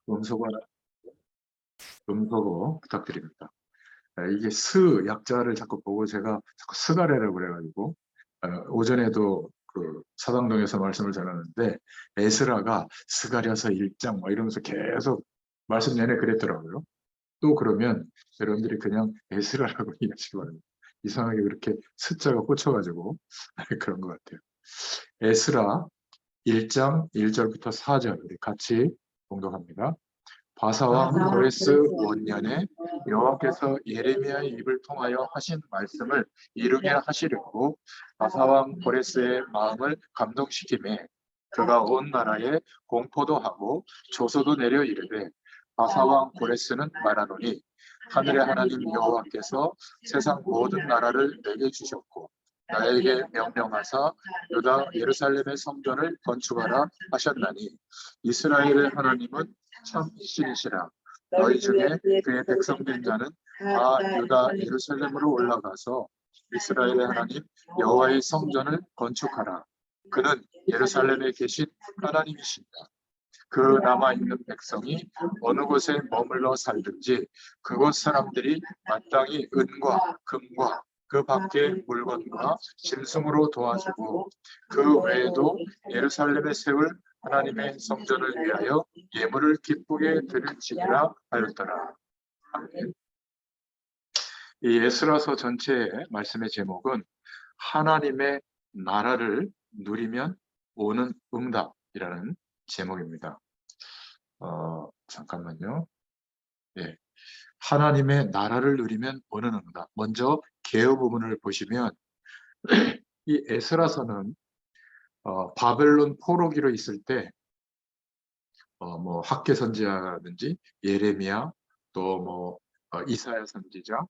음소거 부탁드립니다. 이게 스 약자를 자꾸 보고 제가 자꾸 스가래라고 그래가지고 오전에도 그 사당동에서 말씀을 전하는데 에스라가 스가랴서 1장 뭐 이러면서 계속 말씀 내내 그랬더라고요. 또 그러면 여러분들이 그냥 에스라라고 이해하시기 바랍니다. 이상하게 그렇게 스자가 꽂혀가지고 그런 것 같아요. 에스라 1장 1절부터 4절 우리 같이 봉독합니다. 바사왕 고레스 원년에 여호와께서 예레미야의 입을 통하여 하신 말씀을 이루게 하시려고 바사왕 고레스의 마음을 감동시키매 그가 온 나라에 공포도 하고 조소도 내려 이르되 바사왕 고레스는 말하노니 하늘의 하나님 여호와께서 세상 모든 나라를 내게 주셨고 나에게 명령하사 유다 예루살렘의 성전을 건축하라 하셨나니 이스라엘의 하나님은 참 신이시라. 너희 중에 그의 백성된 자는 다 유다 예루살렘으로 올라가서 이스라엘의 하나님 여호와의 성전을 건축하라. 그는 예루살렘에 계신 하나님이신다. 그 남아있는 백성이 어느 곳에 머물러 살든지 그곳 사람들이 마땅히 은과 금과 그 밖의 물건과 짐승으로 도와주고 그 외에도 예루살렘에 세울 하나님의 성전을 위하여 예물을 기쁘게 드릴지니라 하였더라. 아멘. 이 에스라서 전체의 말씀의 제목은 하나님의 나라를 누리면 오는 응답이라는 제목입니다. 잠깐만요. 예. 하나님의 나라를 누리면 오는 응답. 먼저 개요 부분을 보시면 이 에스라서는 바벨론 포로기로 있을 때 뭐 학개 선지자라든지 예레미야 또 뭐 이사야 선지자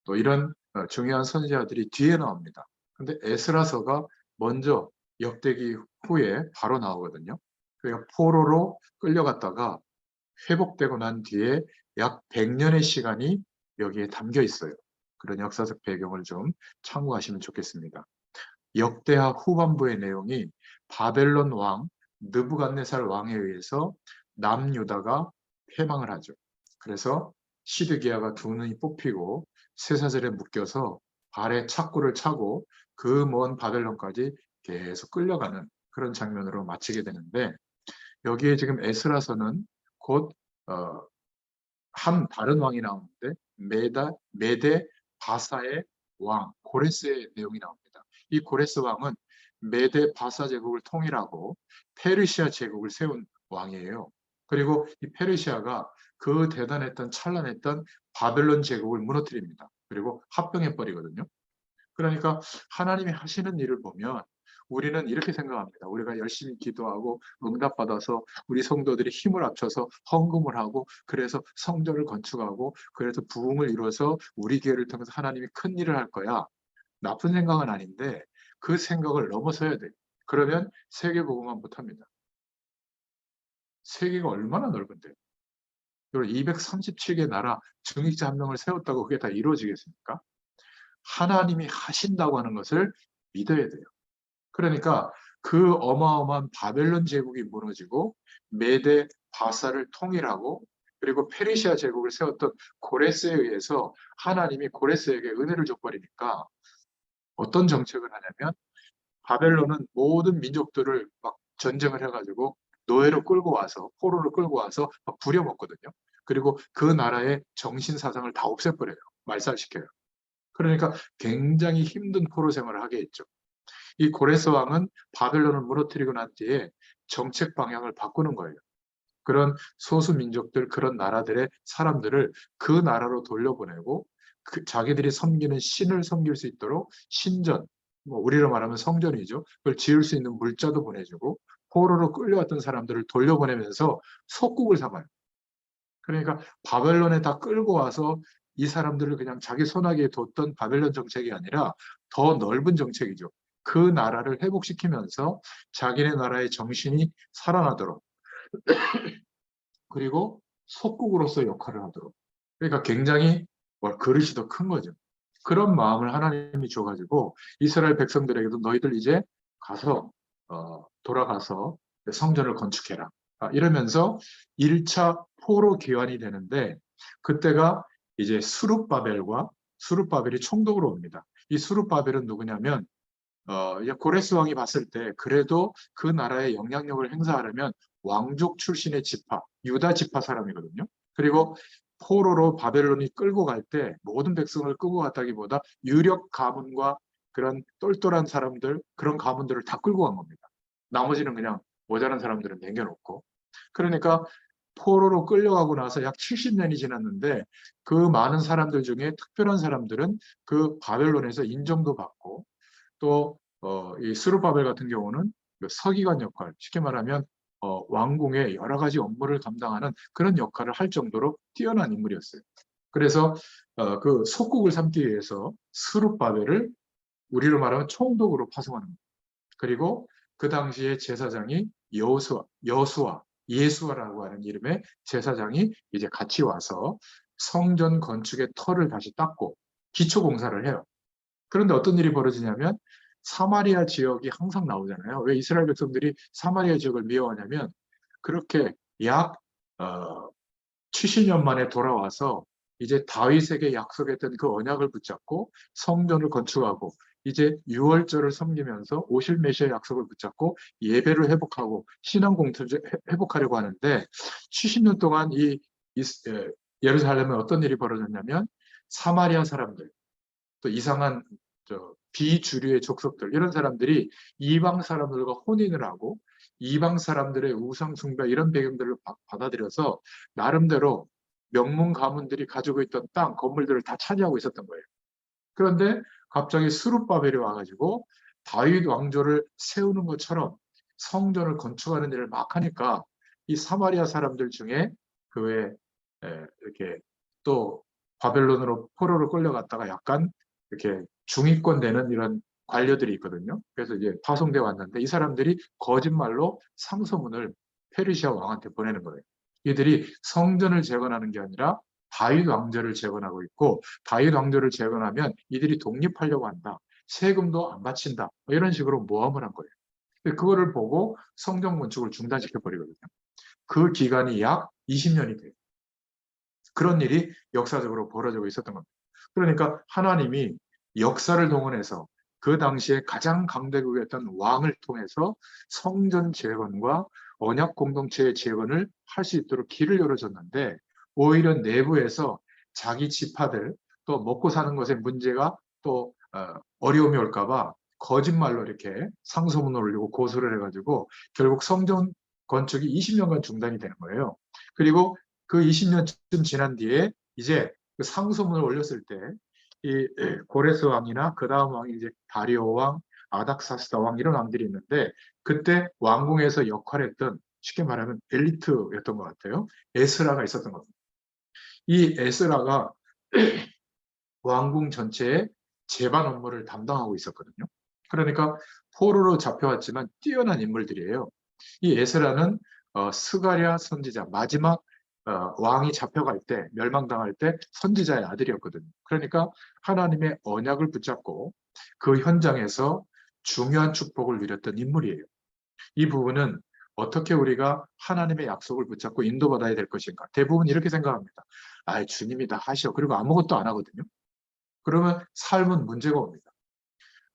또 이런 중요한 선지자들이 뒤에 나옵니다. 근데 에스라서가 먼저 역대기 후에 바로 나오거든요. 그러니까 포로로 끌려갔다가 회복되고 난 뒤에 약 100년의 시간이 여기에 담겨 있어요. 그런 역사적 배경을 좀 참고하시면 좋겠습니다. 역대하 후반부의 내용이 바벨론 왕 느부갓네살 왕에 의해서 남유다가 패망을 하죠. 그래서 시드기야가 두 눈이 뽑히고 쇠사슬에 묶여서 발에 착고를 차고 그 먼 바벨론까지 계속 끌려가는 그런 장면으로 마치게 되는데 여기에 지금 에스라서는 곧 한 다른 왕이 나오는데 메데 바사의 왕 고레스의 내용이 나옵니다. 이 고레스 왕은 메데 바사 제국을 통일하고 페르시아 제국을 세운 왕이에요. 그리고 이 페르시아가 그 대단했던 찬란했던 바벨론 제국을 무너뜨립니다. 그리고 합병해 버리거든요. 그러니까 하나님이 하시는 일을 보면 우리는 이렇게 생각합니다. 우리가 열심히 기도하고 응답받아서 우리 성도들이 힘을 합쳐서 헌금을 하고 그래서 성전을 건축하고 그래서 부흥을 이루어서 우리 교회를 통해서 하나님이 큰 일을 할 거야. 나쁜 생각은 아닌데 그 생각을 넘어서야 돼요. 그러면 세계복음만 못합니다. 세계가 얼마나 넓은데요. 237개 나라 중직자 한 명을 세웠다고 그게 다 이루어지겠습니까? 하나님이 하신다고 하는 것을 믿어야 돼요. 그러니까 그 어마어마한 바벨론 제국이 무너지고 메데 바사를 통일하고 그리고 페르시아 제국을 세웠던 고레스에 의해서 하나님이 고레스에게 은혜를 줘버리니까 어떤 정책을 하냐면 바벨론은 모든 민족들을 막 전쟁을 해가지고 노예로 끌고 와서 포로로 끌고 와서 막 부려먹거든요. 그리고 그 나라의 정신사상을 다 없애버려요. 말살시켜요. 그러니까 굉장히 힘든 포로 생활을 하게 했죠. 이 고레스 왕은 바벨론을 무너뜨리고 난 뒤에 정책 방향을 바꾸는 거예요. 그런 소수 민족들, 그런 나라들의 사람들을 그 나라로 돌려보내고 자기들이 섬기는 신을 섬길 수 있도록 신전, 뭐 우리로 말하면 성전이죠. 그걸 지을 수 있는 물자도 보내주고 포로로 끌려왔던 사람들을 돌려보내면서 속국을 삼아요. 그러니까 바벨론에 다 끌고 와서 이 사람들을 그냥 자기 손아귀에 뒀던 바벨론 정책이 아니라 더 넓은 정책이죠. 그 나라를 회복시키면서 자기네 나라의 정신이 살아나도록 그리고 속국으로서 역할을 하도록 그러니까 굉장히 그릇이 더 큰 거죠. 그런 마음을 하나님이 줘가지고 이스라엘 백성들에게도 너희들 이제 가서 돌아가서 성전을 건축해라. 이러면서 1차 포로 귀환이 되는데 그때가 이제 수룹바벨이 총독으로 옵니다. 이 수룹바벨은 누구냐면 이제 고레스 왕이 봤을 때 그래도 그 나라의 영향력을 행사하려면 왕족 출신의 지파, 유다 지파 사람이거든요. 그리고 포로로 바벨론이 끌고 갈 때 모든 백성을 끌고 갔다기보다 유력 가문과 그런 똘똘한 사람들, 그런 가문들을 다 끌고 간 겁니다. 나머지는 그냥 모자란 사람들은 남겨놓고. 그러니까 포로로 끌려가고 나서 약 70년이 지났는데 그 많은 사람들 중에 특별한 사람들은 그 바벨론에서 인정도 받고 또 이 스룹바벨 같은 경우는 그 서기관 역할, 쉽게 말하면 왕궁의 여러 가지 업무를 감당하는 그런 역할을 할 정도로 뛰어난 인물이었어요. 그래서 그 속국을 삼기 위해서 스룹바벨을 우리로 말하면 총독으로 파송하는 거예요. 그리고 그 당시에 제사장이 예수아라고 하는 이름의 제사장이 이제 같이 와서 성전 건축의 터를 다시 닦고 기초 공사를 해요. 그런데 어떤 일이 벌어지냐면 사마리아 지역이 항상 나오잖아요. 왜 이스라엘 백성들이 사마리아 지역을 미워하냐면 그렇게 약 70년 만에 돌아와서 이제 다윗에게 약속했던 그 언약을 붙잡고 성전을 건축하고 이제 유월절을 섬기면서 오실 메시아 약속을 붙잡고 예배를 회복하고 신앙 공투를 회복하려고 하는데 70년 동안 예루살렘에 어떤 일이 벌어졌냐면 사마리아 사람들 또 이상한 비주류의 족속들 이런 사람들이 이방 사람들과 혼인을 하고 이방 사람들의 우상 숭배 이런 배경들을 받아들여서 나름대로 명문 가문들이 가지고 있던 땅 건물들을 다 차지하고 있었던 거예요. 그런데 갑자기 스룹바벨이 와가지고 다윗 왕조를 세우는 것처럼 성전을 건축하는 일을 막 하니까 이 사마리아 사람들 중에 그 외에 이렇게 또 바벨론으로 포로로 끌려갔다가 약간 이렇게 중위권 되는 이런 관료들이 있거든요. 그래서 이제 파송돼 왔는데 이 사람들이 거짓말로 상소문을 페르시아 왕한테 보내는 거예요. 이들이 성전을 재건하는 게 아니라 다윗 왕조를 재건하고 있고 다윗 왕조를 재건하면 이들이 독립하려고 한다. 세금도 안 바친다. 이런 식으로 모함을 한 거예요. 그거를 보고 성전 건축을 중단시켜 버리거든요. 그 기간이 약 20년이 돼요. 그런 일이 역사적으로 벌어지고 있었던 겁니다. 그러니까 하나님이 역사를 동원해서 그 당시에 가장 강대국이었던 왕을 통해서 성전 재건과 언약 공동체의 재건을 할 수 있도록 길을 열어줬는데 오히려 내부에서 자기 지파들 또 먹고 사는 것에 문제가 또 어려움이 올까봐 거짓말로 이렇게 상소문을 올리고 고소를 해가지고 결국 성전 건축이 20년간 중단이 되는 거예요. 그리고 그 20년쯤 지난 뒤에 이제 그 상소문을 올렸을 때 이 고레스 왕이나 그 다음 왕이 이제 다리오 왕, 아닥사스다 왕 이런 왕들이 있는데 그때 왕궁에서 역할했던 쉽게 말하면 엘리트였던 것 같아요. 에스라가 있었던 겁니다. 이 에스라가 왕궁 전체의 제반 업무를 담당하고 있었거든요. 그러니까 포로로 잡혀왔지만 뛰어난 인물들이에요. 이 에스라는 스가랴 선지자 마지막 왕이 잡혀갈 때 멸망당할 때 선지자의 아들이었거든요. 그러니까 하나님의 언약을 붙잡고 그 현장에서 중요한 축복을 누렸던 인물이에요. 이 부분은 어떻게 우리가 하나님의 약속을 붙잡고 인도받아야 될 것인가? 대부분 이렇게 생각합니다. 아, 주님이 다 하셔. 그리고 아무것도 안 하거든요. 그러면 삶은 문제가 옵니다.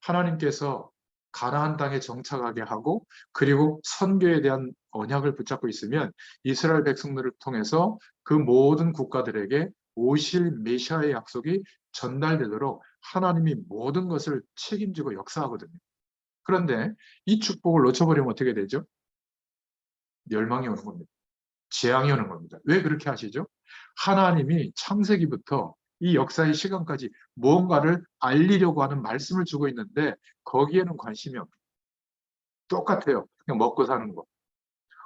하나님께서 가나안 땅에 정착하게 하고 그리고 선교에 대한 언약을 붙잡고 있으면 이스라엘 백성들을 통해서 그 모든 국가들에게 오실 메시아의 약속이 전달되도록 하나님이 모든 것을 책임지고 역사하거든요. 그런데 이 축복을 놓쳐버리면 어떻게 되죠? 멸망이 오는 겁니다. 재앙이 오는 겁니다. 왜 그렇게 하시죠? 하나님이 창세기부터 이 역사의 시간까지 무언가를 알리려고 하는 말씀을 주고 있는데 거기에는 관심이 없어요. 똑같아요. 그냥 먹고 사는 거.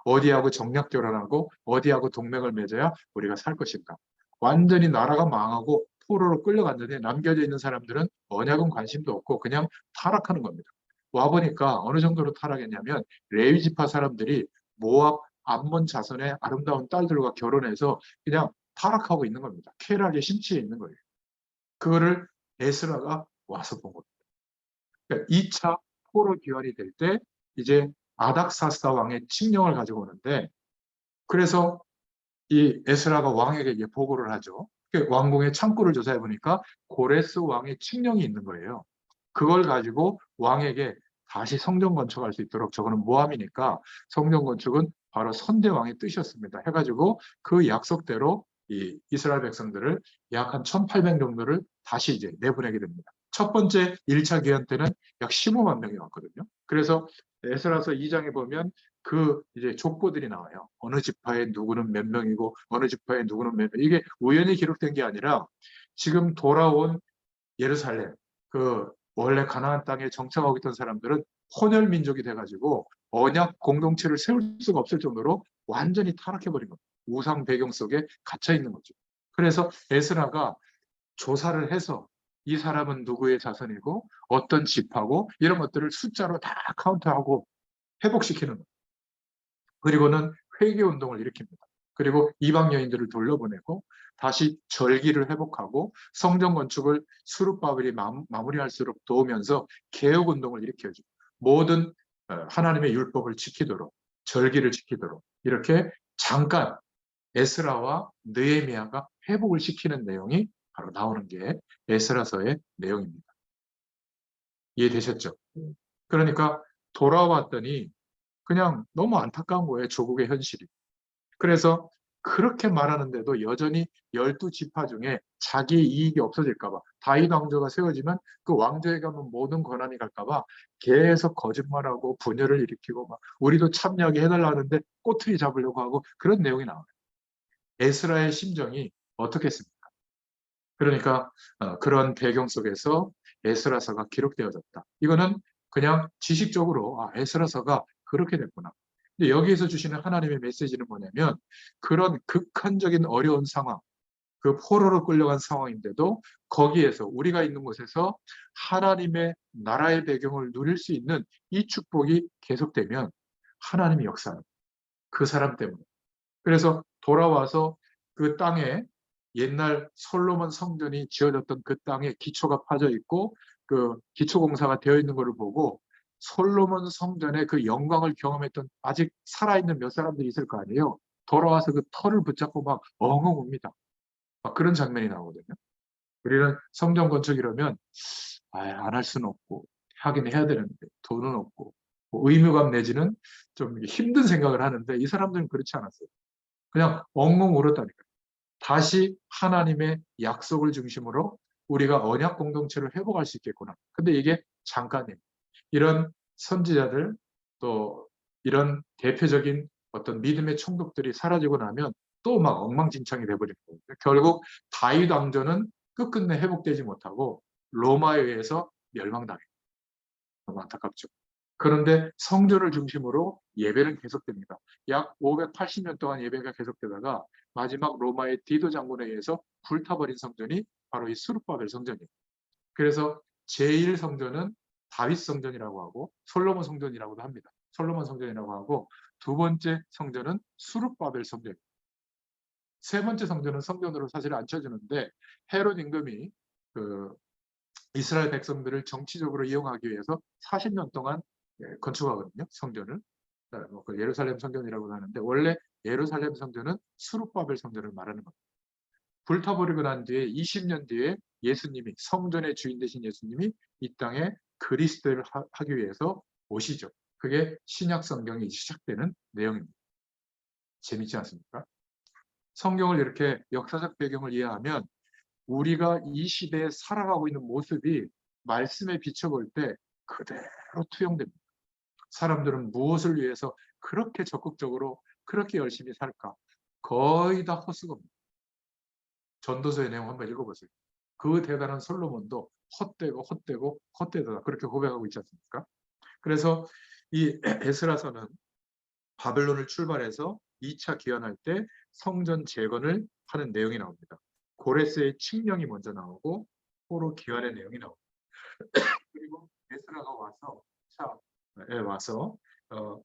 어디하고 정략 결혼하고 어디하고 동맹을 맺어야 우리가 살 것인가. 완전히 나라가 망하고 포로로 끌려갔는데 남겨져 있는 사람들은 언약은 관심도 없고 그냥 타락하는 겁니다. 와보니까 어느 정도로 타락했냐면 레위 지파 사람들이 모압 암몬 자손의 아름다운 딸들과 결혼해서 그냥 타락하고 있는 겁니다. 쾌락의 심취해 있는 거예요. 그거를 에스라가 와서 본 겁니다. 그러니까 2차 포로 귀환이 될 때 이제 아닥사스다 왕의 칙령을 가지고 오는데 그래서 이 에스라가 왕에게 이제 보고를 하죠. 왕궁의 창고를 조사해 보니까 고레스 왕의 칙령이 있는 거예요. 그걸 가지고 왕에게 다시 성전 건축할 수 있도록, 저거는 모함이니까 성전 건축은 바로 선대왕의 뜻이었습니다. 해가지고 그 약속대로 이 이스라엘 백성들을 약 한 1,800 정도를 다시 이제 내보내게 됩니다. 첫 번째 1차 기한 때는 약 15만 명이 왔거든요. 그래서 에스라서 2장에 보면 그 이제 족보들이 나와요. 어느 지파에 누구는 몇 명이고 어느 지파에 누구는 몇 명. 이게 우연히 기록된 게 아니라 지금 돌아온 예루살렘, 그 원래 가나안 땅에 정착하고 있던 사람들은 혼혈 민족이 돼가지고 언약 공동체를 세울 수가 없을 정도로 완전히 타락해버린 겁니다. 우상 배경 속에 갇혀 있는 거죠. 그래서 에스라가 조사를 해서 이 사람은 누구의 자손이고 어떤 집하고 이런 것들을 숫자로 다 카운트하고 회복시키는 거예요. 그리고는 회개 운동을 일으킵니다. 그리고 이방 여인들을 돌려보내고 다시 절기를 회복하고 성전 건축을 수룹바벨이 마무리할수록 도우면서 개혁 운동을 일으켜줘. 모든 하나님의 율법을 지키도록, 절기를 지키도록 이렇게 잠깐 에스라와 느헤미야가 회복을 시키는 내용이 바로 나오는 게 에스라서의 내용입니다. 이해되셨죠? 그러니까 돌아왔더니 그냥 너무 안타까운 거예요. 조국의 현실이. 그래서 그렇게 말하는데도 여전히 12지파 중에 자기 이익이 없어질까 봐, 다윗 왕조가 세워지면 그 왕조에 가면 모든 권한이 갈까 봐 계속 거짓말하고 분열을 일으키고 막 우리도 참여하게 해달라는데 꼬투리 잡으려고 하고 그런 내용이 나와요. 에스라의 심정이 어떻겠습니까? 그러니까 그런 배경 속에서 에스라서가 기록되어졌다. 이거는 그냥 지식적으로 에스라서가 그렇게 됐구나. 근데 여기에서 주시는 하나님의 메시지는 뭐냐면 그런 극한적인 어려운 상황, 그 포로로 끌려간 상황인데도 거기에서 우리가 있는 곳에서 하나님의 나라의 배경을 누릴 수 있는 이 축복이 계속되면 하나님이 역사하는 그 사람 때문에. 그래서 돌아와서 그 땅에 옛날 솔로몬 성전이 지어졌던 그 땅에 기초가 파져 있고 그 기초 공사가 되어 있는 것을 보고 솔로몬 성전의 그 영광을 경험했던 아직 살아있는 몇 사람들이 있을 거 아니에요. 돌아와서 그 털을 붙잡고 막 엉엉 웁니다. 막 그런 장면이 나오거든요. 우리는 성전 건축 이러면 안 할 수는 없고 하긴 해야 되는데 돈은 없고 뭐 의무감 내지는 좀 힘든 생각을 하는데 이 사람들은 그렇지 않았어요. 그냥 엉엉 울었다니까요. 다시 하나님의 약속을 중심으로 우리가 언약 공동체를 회복할 수 있겠구나. 근데 이게 잠깐이에요. 이런 선지자들 또 이런 대표적인 어떤 믿음의 총독들이 사라지고 나면 또 막 엉망진창이 돼버리는 거예요. 결국 다윗 왕조는 끝끝내 회복되지 못하고 로마에 의해서 멸망당해요. 너무 안타깝죠. 그런데 성전을 중심으로 예배는 계속됩니다. 약 580년 동안 예배가 계속되다가 마지막 로마의 디도 장군에 의해서 불타버린 성전이 바로 이 수룹바벨 성전이에요. 그래서 제1성전은 다윗 성전이라고 하고 솔로몬 성전이라고도 합니다. 솔로몬 성전이라고 하고 두 번째 성전은 수룹바벨 성전. 세 번째 성전은 성전으로 사실 안 쳐주는데 헤롯 임금이 그 이스라엘 백성들을 정치적으로 이용하기 위해서 40년 동안 건축하거든요. 성전을. 그 예루살렘 성전이라고 하는데 원래 예루살렘 성전은 수룹바벨 성전을 말하는 겁니다. 불타버리고 난 뒤에 20년 뒤에 예수님이 성전의 주인 되신 예수님이 이 땅에 그리스도를 하기 위해서 오시죠. 그게 신약 성경이 시작되는 내용입니다. 재밌지 않습니까? 성경을 이렇게 역사적 배경을 이해하면 우리가 이 시대에 살아가고 있는 모습이 말씀에 비춰볼 때 그대로 투영됩니다. 사람들은 무엇을 위해서 그렇게 적극적으로 그렇게 열심히 살까? 거의 다 헛수고입니다. 전도서의 내용 한번 읽어보세요. 그 대단한 솔로몬도 헛되고 헛되고 헛되다 그렇게 고백하고 있지 않습니까? 그래서 이 에스라서는 바벨론을 출발해서 2차 기원할 때 성전 재건을 하는 내용이 나옵니다. 고레스의 칙령이 먼저 나오고 포로 기원의 내용이 나옵니다. 그리고 에스라가 와서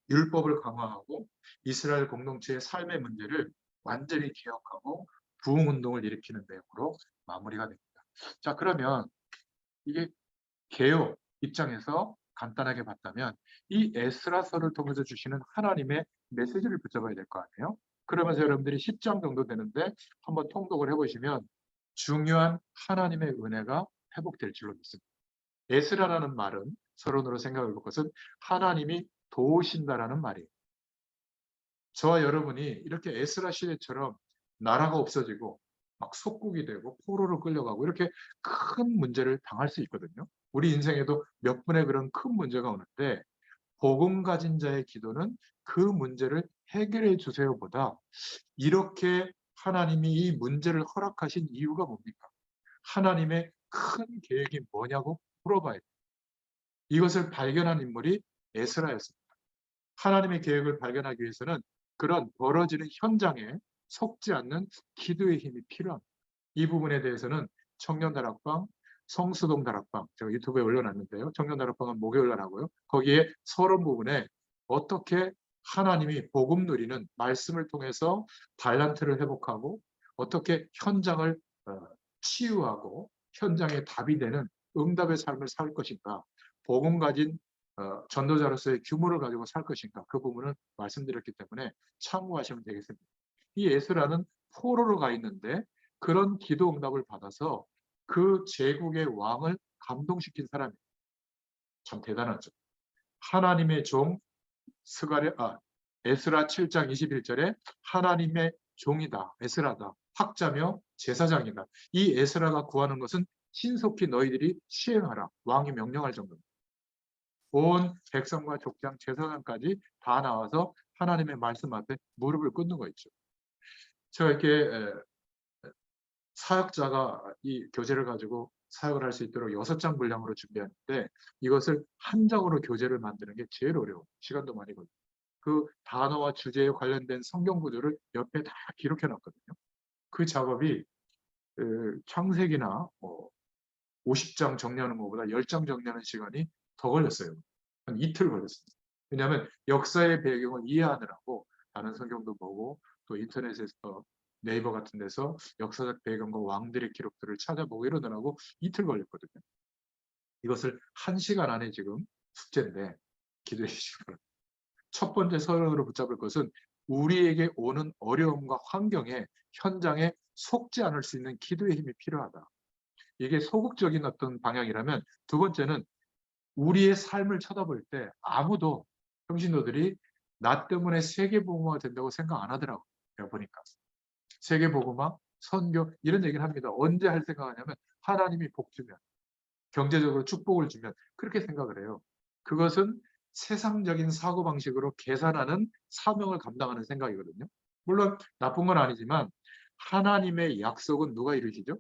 율법을 강화하고 이스라엘 공동체의 삶의 문제를 완전히 개혁하고 부흥 운동을 일으키는 내용으로 마무리가 됩니다. 자, 그러면 이게 개혁 입장에서 간단하게 봤다면 이 에스라서를 통해서 주시는 하나님의 메시지를 붙잡아야 될 거 아니에요? 그러면서 여러분들이 10장 정도 되는데 한번 통독을 해보시면 중요한 하나님의 은혜가 회복될 줄로 믿습니다. 에스라라는 말은 서론으로 생각해 볼 것은 하나님이 도우신다라는 말이에요. 저와 여러분이 이렇게 에스라 시대처럼 나라가 없어지고 막 속국이 되고 포로로 끌려가고 이렇게 큰 문제를 당할 수 있거든요. 우리 인생에도 몇 번의 그런 큰 문제가 오는데 복음 가진 자의 기도는 그 문제를 해결해 주세요보다 이렇게 하나님이 이 문제를 허락하신 이유가 뭡니까? 하나님의 큰 계획이 뭐냐고 물어봐야 돼요. 이것을 발견한 인물이 에스라였습니다. 하나님의 계획을 발견하기 위해서는 그런 벌어지는 현장에 속지 않는 기도의 힘이 필요합니다. 이 부분에 대해서는 청년다락방, 성수동 다락방, 제가 유튜브에 올려놨는데요. 청년다락방은 목요일 날 하고요. 거기에 서론 부분에 어떻게 하나님이 복음 누리는 말씀을 통해서 달란트를 회복하고 어떻게 현장을 치유하고 현장에 답이 되는 응답의 삶을 살 것인가, 복음 가진 전도자로서의 규모를 가지고 살 것인가, 그 부분을 말씀드렸기 때문에 참고하시면 되겠습니다. 이 에스라는 포로로 가 있는데 그런 기도 응답을 받아서 그 제국의 왕을 감동시킨 사람이 참 대단하죠. 하나님의 종 에스라 7장 21절에 하나님의 종이다, 에스라다, 학자며 제사장이다. 이 에스라가 구하는 것은 신속히 너희들이 시행하라, 왕이 명령할 정도입니다. 온 백성과 족장, 제사장까지 다 나와서 하나님의 말씀 앞에 무릎을 꿇는 거 있죠. 제가 이렇게 사역자가 이 교재를 가지고 사역을 할 수 있도록 6장 분량으로 준비하는데 이것을 한 장으로 교재를 만드는 게 제일 어려워요. 시간도 많이 걸려요. 그 단어와 주제에 관련된 성경 구조를 옆에 다 기록해 놨거든요. 그 작업이 창세기나 50장 정리하는 것보다 10장 정리하는 시간이 더 걸렸어요. 한 이틀 걸렸습니다. 왜냐하면 역사의 배경을 이해하느라고 다른 성경도 보고 또 인터넷에서 네이버 같은 데서 역사적 배경과 왕들의 기록들을 찾아보고 이러느라고 이틀 걸렸거든요. 이것을 1시간 안에 지금 숙제인데 기도해 주시기 바랍니다. 첫 번째 서론으로 붙잡을 것은 우리에게 오는 어려움과 환경에 현장에 속지 않을 수 있는 기도의 힘이 필요하다. 이게 소극적인 어떤 방향이라면 두 번째는 우리의 삶을 쳐다볼 때 아무도 평신도들이 나 때문에 세계복음화가 된다고 생각 안 하더라고요. 제가 보니까. 세계복음화, 선교 이런 얘기를 합니다. 언제 할 생각하냐면 하나님이 복 주면, 경제적으로 축복을 주면 그렇게 생각을 해요. 그것은 세상적인 사고방식으로 계산하는 사명을 감당하는 생각이거든요. 물론 나쁜 건 아니지만 하나님의 약속은 누가 이루시죠?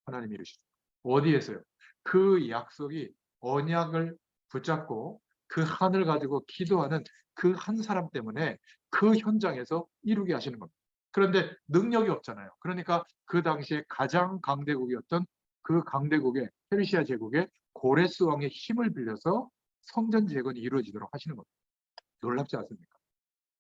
하나님이 이루시죠. 어디에서요? 그 약속이 언약을 붙잡고 그 한을 가지고 기도하는 그 한 사람 때문에 그 현장에서 이루게 하시는 겁니다. 그런데 능력이 없잖아요. 그러니까 그 당시에 가장 강대국이었던 그 강대국의 페르시아 제국의 고레스 왕의 힘을 빌려서 성전 재건이 이루어지도록 하시는 겁니다. 놀랍지 않습니까?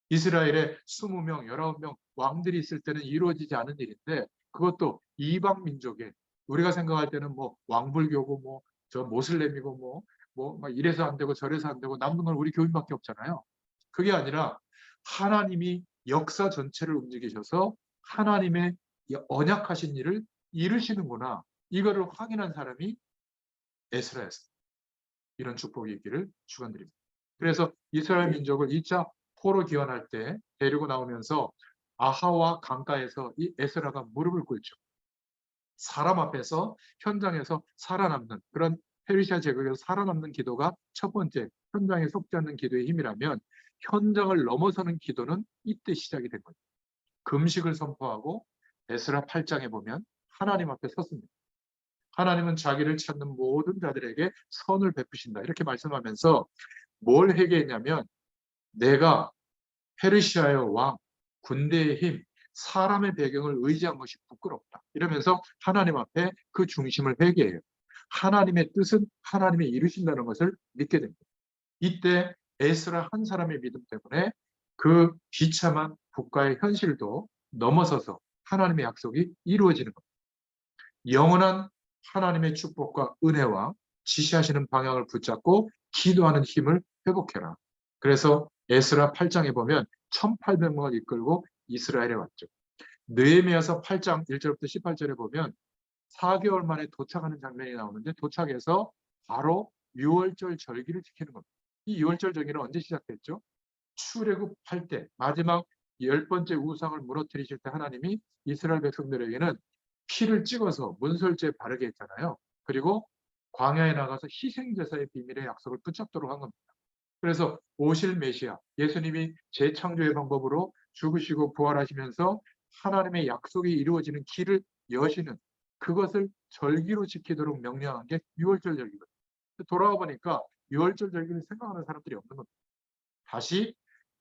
이스라엘에 20명, 19명 왕들이 있을 때는 이루어지지 않은 일인데 그것도 이방 민족의 우리가 생각할 때는 뭐 왕불교고 뭐 저 모슬렘이고 막 이래서 안 되고 저래서 안 되고 남는 건 우리 교인밖에 없잖아요. 그게 아니라 하나님이 역사 전체를 움직이셔서 하나님의 언약하신 일을 이루시는구나. 이거를 확인한 사람이 에스라였습니다. 이런 축복이 있기를 축원드립니다. 그래서 이스라엘 민족을 2차 포로 귀환할 때 데리고 나오면서 아하와 강가에서 이 에스라가 무릎을 꿇죠. 사람 앞에서 현장에서 살아남는 그런 페르시아 제국에서 살아남는 기도가 첫 번째 현장에 속지 않는 기도의 힘이라면 현장을 넘어서는 기도는 이때 시작이 된 거죠. 금식을 선포하고 에스라 8장에 보면 하나님 앞에 섰습니다. 하나님은 자기를 찾는 모든 자들에게 선을 베푸신다. 이렇게 말씀하면서 뭘 회개했냐면 내가 페르시아의 왕, 군대의 힘, 사람의 배경을 의지한 것이 부끄럽다. 이러면서 하나님 앞에 그 중심을 회개해요. 하나님의 뜻은 하나님이 이루신다는 것을 믿게 됩니다. 이때 에스라 한 사람의 믿음 때문에 그 비참한 국가의 현실도 넘어서서 하나님의 약속이 이루어지는 겁니다. 영원한 하나님의 축복과 은혜와 지시하시는 방향을 붙잡고 기도하는 힘을 회복해라. 그래서 에스라 8장에 보면 1800명을 이끌고 이스라엘에 왔죠. 느헤미야서 8장 1절부터 18절에 보면 4개월 만에 도착하는 장면이 나오는데 도착해서 바로 유월절 절기를 지키는 겁니다. 이 유월절 절기는 언제 시작됐죠? 출애굽할 때 마지막 10번째 우상을 무너뜨리실 때 하나님이 이스라엘 백성들에게는 피를 찍어서 문설주에 바르게 했잖아요. 그리고 광야에 나가서 희생제사의 비밀의 약속을 붙잡도록 한 겁니다. 그래서 오실 메시아, 예수님이 재창조의 방법으로 죽으시고 부활하시면서 하나님의 약속이 이루어지는 길을 여시는 그것을 절기로 지키도록 명령한 게 유월절 절기거든요. 돌아와 보니까 유월절 절기를 생각하는 사람들이 없는 겁니다. 다시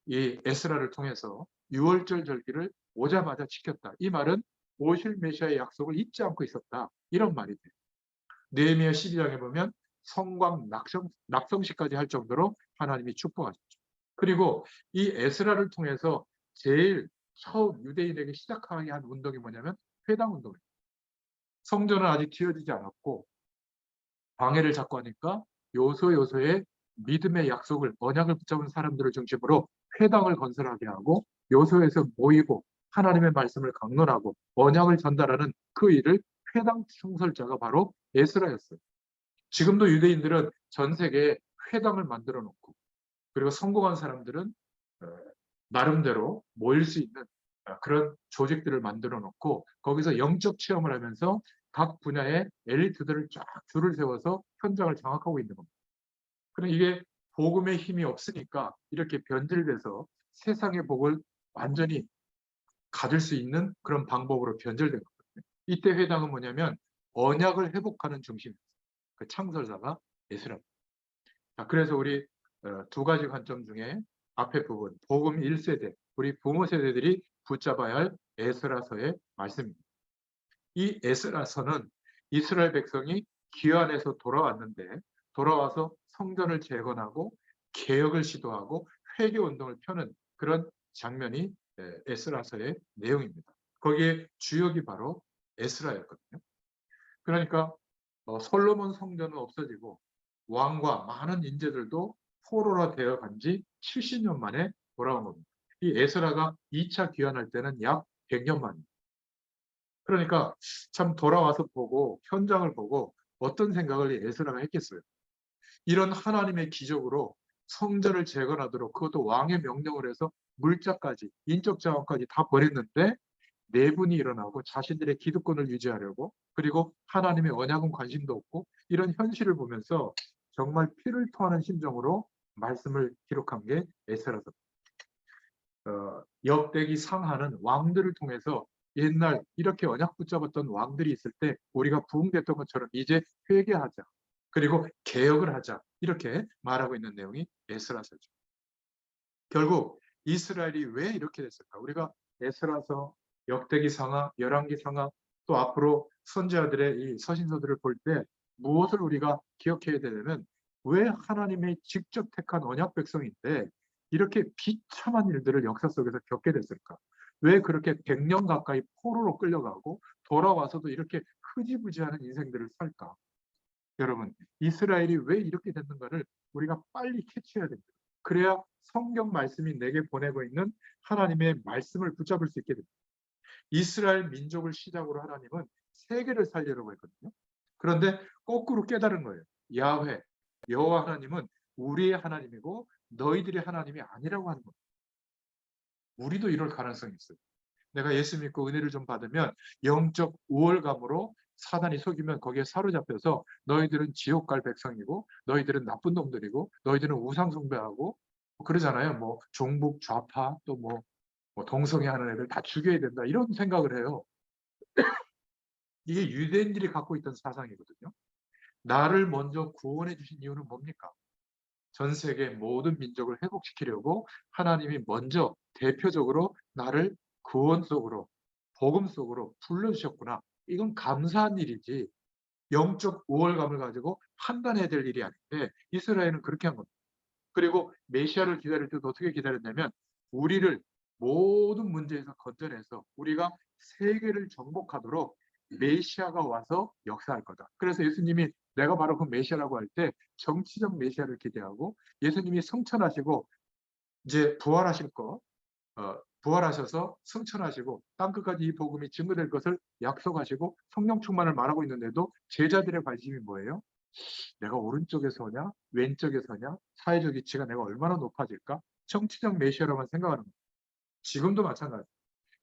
이 에스라를 통해서 유월절 절기를 오자마자 지켰다. 이 말은 오실 메시아의 약속을 잊지 않고 있었다. 이런 말이 돼요. 느헤미야 12장에 보면 성광 낙성식까지 할 정도로 하나님이 축복하셨죠. 그리고 이 에스라를 통해서 제일 처음 유대인에게 시작하게 한 운동이 뭐냐면 회당 운동이에요. 성전은 아직 지어지지 않았고 방해를 잡고 하니까 요소요소의 믿음의 약속을 언약을 붙잡은 사람들을 중심으로 회당을 건설하게 하고 요소에서 모이고 하나님의 말씀을 강론하고 언약을 전달하는 그 일을 회당 창설자가 바로 에스라였어요. 지금도 유대인들은 전 세계에 회당을 만들어 놓고 그리고 성공한 사람들은 나름대로 모일 수 있는 그런 조직들을 만들어 놓고 거기서 영적 체험을 하면서 각 분야의 엘리트들을 쫙 줄을 세워서 현장을 장악하고 있는 겁니다. 그럼 이게 복음의 힘이 없으니까 이렇게 변질돼서 세상의 복을 완전히 가질 수 있는 그런 방법으로 변질된 거거든요. 이때 회당은 뭐냐면 언약을 회복하는 중심이었어요. 그 창설자가 에스라. 그래서 우리 두 가지 관점 중에 앞에 부분, 복음 1세대, 우리 부모 세대들이 붙잡아야 할 에스라서의 말씀입니다. 이 에스라서는 이스라엘 백성이 기환에서 돌아왔는데 돌아와서 성전을 재건하고 개혁을 시도하고 회개 운동을 펴는 그런 장면이 에스라서의 내용입니다. 거기에 주역이 바로 에스라였거든요. 그러니까 솔로몬 성전은 없어지고 왕과 많은 인재들도 포로로 되어 간 지 70년 만에 돌아온 겁니다. 이 에스라가 2차 귀환할 때는 약 100년 만입니다. 그러니까 참 돌아와서 보고 현장을 보고 어떤 생각을 에스라가 했겠어요. 이런 하나님의 기적으로 성전을 재건하도록 그것도 왕의 명령을 해서 물자까지 인적 자원까지 다 버렸는데 내분이 일어나고 자신들의 기득권을 유지하려고 그리고 하나님의 언약은 관심도 없고 이런 현실을 보면서 정말 피를 토하는 심정으로 말씀을 기록한 게 에스라서. 역대기 상하는 왕들을 통해서 옛날 이렇게 언약 붙잡았던 왕들이 있을 때 우리가 부흥됐던 것처럼 이제 회개하자. 그리고 개혁을 하자. 이렇게 말하고 있는 내용이 에스라서죠. 결국 이스라엘이 왜 이렇게 됐을까? 우리가 에스라서, 역대기 상하, 열왕기 상하 또 앞으로 선지자들의 이 서신서들을 볼 때 무엇을 우리가 기억해야 되냐면 왜 하나님의 직접 택한 언약 백성인데 이렇게 비참한 일들을 역사 속에서 겪게 됐을까? 왜 그렇게 100년 가까이 포로로 끌려가고 돌아와서도 이렇게 흐지부지하는 인생들을 살까? 여러분, 이스라엘이 왜 이렇게 됐는가를 우리가 빨리 캐치해야 됩니다. 그래야 성경 말씀이 내게 보내고 있는 하나님의 말씀을 붙잡을 수 있게 됩니다. 이스라엘 민족을 시작으로 하나님은 세계를 살리려고 했거든요. 그런데 거꾸로 깨달은 거예요. 야훼, 여호와 하나님은 우리의 하나님이고 너희들의 하나님이 아니라고 하는 겁니다. 우리도 이럴 가능성이 있어요. 내가 예수 믿고 은혜를 좀 받으면 영적 우월감으로 사단이 속이면 거기에 사로잡혀서 너희들은 지옥 갈 백성이고 너희들은 나쁜 놈들이고 너희들은 우상 숭배하고 그러잖아요. 뭐 종북 좌파 또 뭐 동성애 하는 애들 다 죽여야 된다 이런 생각을 해요. 이게 유대인들이 갖고 있던 사상이거든요. 나를 먼저 구원해 주신 이유는 뭡니까? 전 세계 모든 민족을 회복시키려고 하나님이 먼저 대표적으로 나를 구원 속으로 복음 속으로 불러주셨구나. 이건 감사한 일이지 영적 우월감을 가지고 판단해야 될 일이 아닌데 이스라엘은 그렇게 한 겁니다. 그리고 메시아를 기다릴 때도 어떻게 기다렸냐면 우리를 모든 문제에서 건져내서 우리가 세계를 정복하도록 메시아가 와서 역사할 거다. 그래서 예수님이 내가 바로 그 메시아라고 할 때 정치적 메시아를 기대하고 예수님이 성천하시고 이제 부활하실 거 부활하셔서 승천하시고 땅끝까지 이 복음이 증거될 것을 약속하시고 성령 충만을 말하고 있는데도 제자들의 관심이 뭐예요? 내가 오른쪽에 서냐 왼쪽에 서냐 사회적 위치가 내가 얼마나 높아질까? 정치적 메시아로만 생각하는 거예요. 지금도 마찬가지.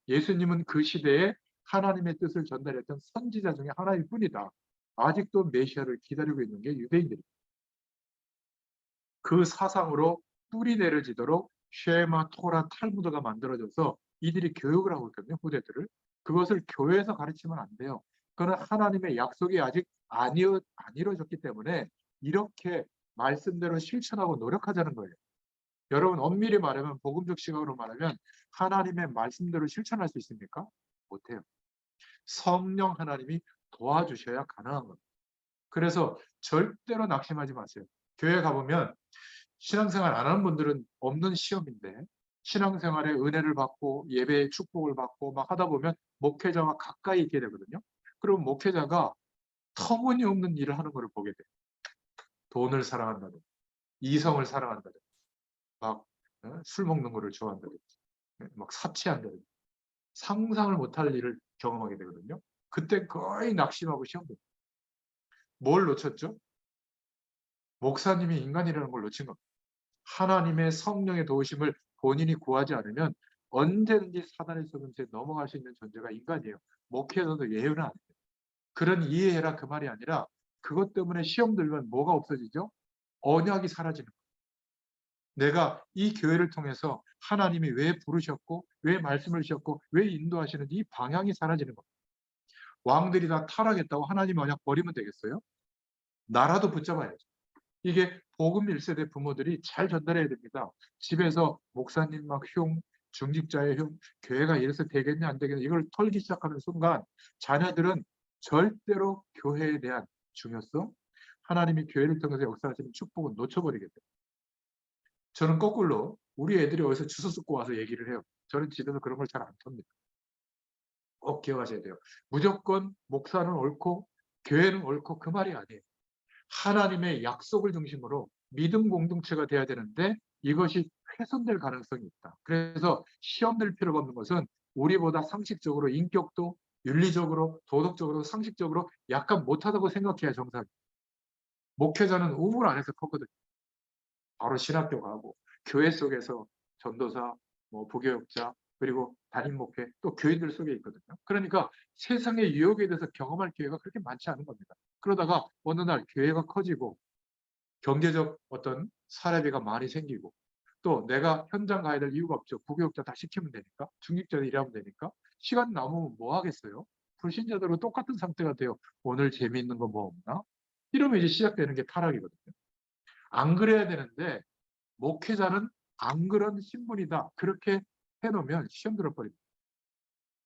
예수님은 그 시대에 하나님의 뜻을 전달했던 선지자 중에 하나일 뿐이다. 아직도 메시아를 기다리고 있는 게 유대인들입니다. 그 사상으로 뿌리 내려지도록 쉐마, 토라, 탈무드가 만들어져서 이들이 교육을 하고 있거든요. 후대들을. 그것을 교회에서 가르치면 안 돼요. 그거는 하나님의 약속이 아직 안 이루어졌기 때문에 이렇게 말씀대로 실천하고 노력하자는 거예요. 여러분 엄밀히 말하면 복음적 시각으로 말하면 하나님의 말씀대로 실천할 수 있습니까? 못해요. 성령 하나님이 도와주셔야 가능한 겁니다. 그래서 절대로 낙심하지 마세요. 교회 가보면 신앙생활 안 하는 분들은 없는 시험인데 신앙생활에 은혜를 받고 예배의 축복을 받고 막 하다 보면 목회자와 가까이 있게 되거든요. 그럼 목회자가 터무니없는 일을 하는 것을 보게 돼요. 돈을 사랑한다든지 이성을 사랑한다든지 막 술 먹는 것을 좋아한다든지 막 사치한다든지 상상을 못할 일을 경험하게 되거든요. 그때 거의 낙심하고 시험 봅니다. 뭘 놓쳤죠? 목사님이 인간이라는 걸 놓친 겁니다. 하나님의 성령의 도우심을 본인이 구하지 않으면 언제든지 사단의 속임수에 넘어갈 수 있는 존재가 인간이에요. 목회에서도 예외는 아니에요. 그런 이해해라 그 말이 아니라 그것 때문에 시험 들면 뭐가 없어지죠? 언약이 사라지는 거예요. 내가 이 교회를 통해서 하나님이 왜 부르셨고 왜 말씀을 주셨고 왜 인도하시는지 이 방향이 사라지는 겁니다. 왕들이 다 타락했다고 하나님 언약 버리면 되겠어요? 나라도 붙잡아야죠. 이게 복음 1세대 부모들이 잘 전달해야 됩니다. 집에서 목사님 막 흉, 중직자의 흉, 교회가 이래서 되겠냐 안 되겠냐 이걸 털기 시작하는 순간 자녀들은 절대로 교회에 대한 중요성, 하나님이 교회를 통해서 역사하시는 축복은 놓쳐버리게 돼요. 저는 거꾸로 우리 애들이 어디서 주워 쓰고 와서 얘기를 해요. 저는 집에서 그런 걸 잘 안 텁니다. 꼭 기억하셔야 돼요. 무조건 목사는 옳고 교회는 옳고 그 말이 아니에요. 하나님의 약속을 중심으로 믿음 공동체가 돼야 되는데 이것이 훼손될 가능성이 있다. 그래서 시험 될 필요가 없는 것은 우리보다 상식적으로 인격도 윤리적으로 도덕적으로 상식적으로 약간 못하다고 생각해야 정상이에요. 목회자는 우물 안에서 컸거든요. 바로 신학교 가고 교회 속에서 전도사, 뭐 부교육자 그리고 담임 목회 또 교인들 속에 있거든요. 그러니까 세상의 유혹에 대해서 경험할 기회가 그렇게 많지 않은 겁니다. 그러다가 어느 날 교회가 커지고 경제적 어떤 사례비가 많이 생기고 또 내가 현장 가야 될 이유가 없죠. 부교육자 다 시키면 되니까 중직자들 일하면 되니까 시간 남으면 뭐 하겠어요? 불신자들은 똑같은 상태가 돼요. 오늘 재미있는 거 뭐 없나? 이러면 이제 시작되는 게 타락이거든요. 안 그래야 되는데 목회자는 안 그런 신분이다. 그렇게 해놓으면 시험 들어버립니다.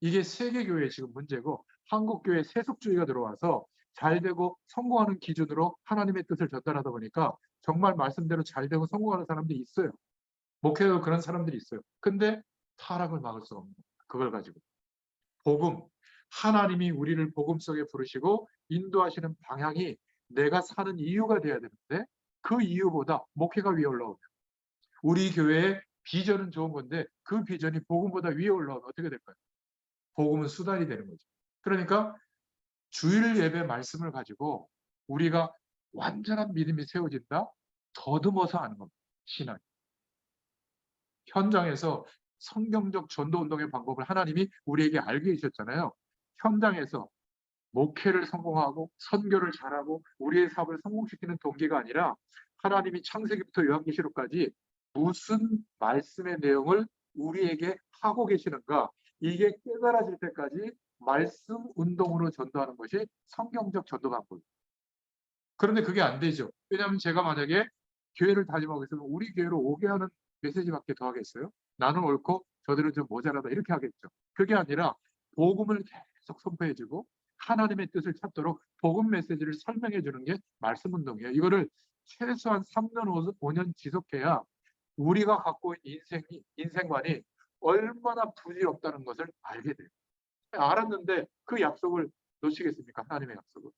이게 세계교회의 지금 문제고 한국교회 세속주의가 들어와서 잘되고 성공하는 기준으로 하나님의 뜻을 전달하다 보니까 정말 말씀대로 잘되고 성공하는 사람들이 있어요. 목회도 그런 사람들이 있어요. 근데 타락을 막을 수가 없는 거예요. 그걸 가지고. 복음, 하나님이 우리를 복음 속에 부르시고 인도하시는 방향이 내가 사는 이유가 돼야 되는데 그 이유보다 목회가 위에 올라오면 우리 교회의 비전은 좋은 건데 그 비전이 복음보다 위에 올라오면 어떻게 될까요? 복음은 수단이 되는 거죠. 그러니까 주일 예배 말씀을 가지고 우리가 완전한 믿음이 세워진다? 더듬어서 하는 겁니다. 신앙. 현장에서 성경적 전도운동의 방법을 하나님이 우리에게 알게 해주셨잖아요. 현장에서 목회를 성공하고 선교를 잘하고 우리의 사업을 성공시키는 동기가 아니라 하나님이 창세기부터 요한계시록까지 무슨 말씀의 내용을 우리에게 하고 계시는가 이게 깨달아질 때까지 말씀 운동으로 전도하는 것이 성경적 전도 방법입니다. 그런데 그게 안 되죠. 왜냐하면 제가 만약에 교회를 다니고 있으면 우리 교회로 오게 하는 메시지밖에 더 하겠어요? 나는 옳고 저들은 좀 모자라다 이렇게 하겠죠. 그게 아니라 복음을 계속 선포해주고 하나님의 뜻을 찾도록 복음 메시지를 설명해 주는 게 말씀 운동이에요. 이거를 최소한 3년, 5년 지속해야 우리가 갖고 있는 인생관이 얼마나 부질없다는 것을 알게 돼요. 알았는데 그 약속을 놓치겠습니까? 하나님의 약속을.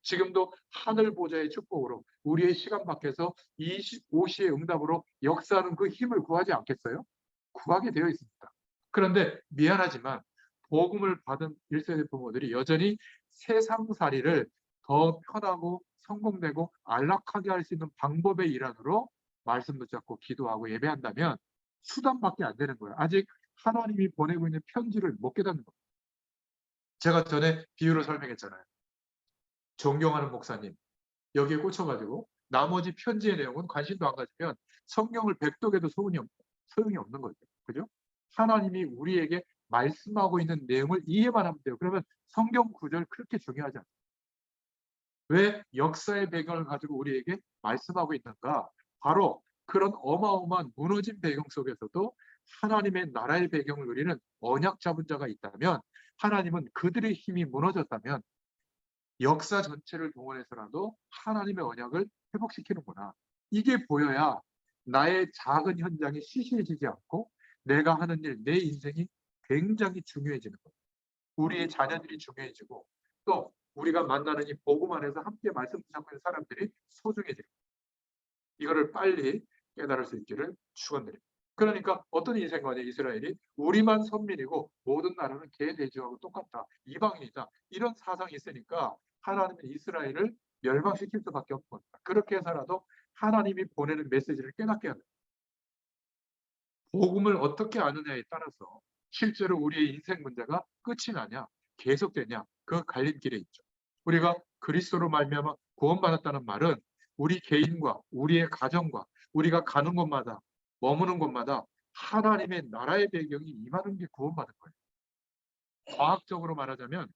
지금도 하늘 보좌의 축복으로 우리의 시간 밖에서 25시의 응답으로 역사하는 그 힘을 구하지 않겠어요? 구하게 되어 있습니다. 그런데 미안하지만 복음을 받은 1세대 부모들이 여전히 세상살이를 더 편하고 성공되고 안락하게 할 수 있는 방법의 일환으로 말씀 붙잡고 기도하고 예배한다면 수단밖에 안 되는 거예요. 아직 하나님이 보내고 있는 편지를 못 깨닫는 거예요. 제가 전에 비유를 설명했잖아요. 존경하는 목사님, 여기에 꽂혀가지고 나머지 편지의 내용은 관심도 안 가지면 성경을 백독해도 소용이 없는 거죠. 그죠? 하나님이 우리에게 말씀하고 있는 내용을 이해만 하면 돼요. 그러면 성경 구절 그렇게 중요하지 않아요. 왜 역사의 배경을 가지고 우리에게 말씀하고 있는가? 바로 그런 어마어마한 무너진 배경 속에서도 하나님의 나라의 배경을 누리는 언약 잡은 자가 있다면, 하나님은 그들의 힘이 무너졌다면 역사 전체를 동원해서라도 하나님의 언약을 회복시키는구나. 이게 보여야 나의 작은 현장이 시시해지지 않고 내가 하는 일, 내 인생이 굉장히 중요해지는 거예요. 우리의 자녀들이 중요해지고 또 우리가 만나는 이 복음 안에서 함께 말씀 붙잡고 있는 사람들이 소중해지는 거예요. 이거를 빨리 깨달을 수 있기를 축원드립니다. 그러니까 어떤 인생관이에요? 이스라엘이 우리만 선민이고 모든 나라는 개 돼지하고 똑같다, 이방인이다, 이런 사상이 있으니까 하나님은 이스라엘을 멸망시킬 수밖에 없는 겁니다. 그렇게 해서라도 하나님이 보내는 메시지를 깨닫게 합니다. 복음을 어떻게 아느냐에 따라서 실제로 우리의 인생 문제가 끝이 나냐 계속되냐 그 갈림길에 있죠. 우리가 그리스도로 말미암아 구원받았다는 말은 우리 개인과 우리의 가정과 우리가 가는 곳마다 머무는 곳마다 하나님의 나라의 배경이 임하는 게 구원받은 거예요. 과학적으로 말하자면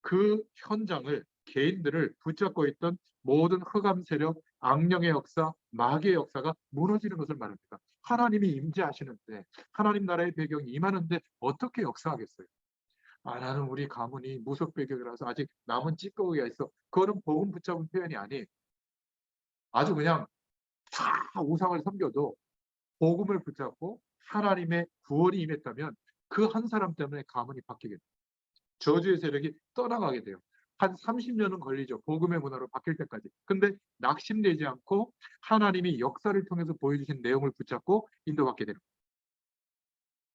그 현장을, 개인들을 붙잡고 있던 모든 흑암 세력, 악령의 역사, 마귀의 역사가 무너지는 것을 말합니다. 하나님이 임재하시는데, 하나님 나라의 배경이 임하는데 어떻게 역사하겠어요? 아, 나는 우리 가문이 무속 배경이라서 아직 남은 찌꺼기가 있어. 그거는 복음 붙잡은 표현이 아니에요. 아주 그냥 다 우상을 섬겨도 복음을 붙잡고 하나님의 구원이 임했다면 그 한 사람 때문에 가문이 바뀌게 돼요. 저주의 세력이 떠나가게 돼요. 한 30년은 걸리죠. 복음의 문화로 바뀔 때까지. 근데 낙심되지 않고 하나님이 역사를 통해서 보여주신 내용을 붙잡고 인도받게 되는 거예요.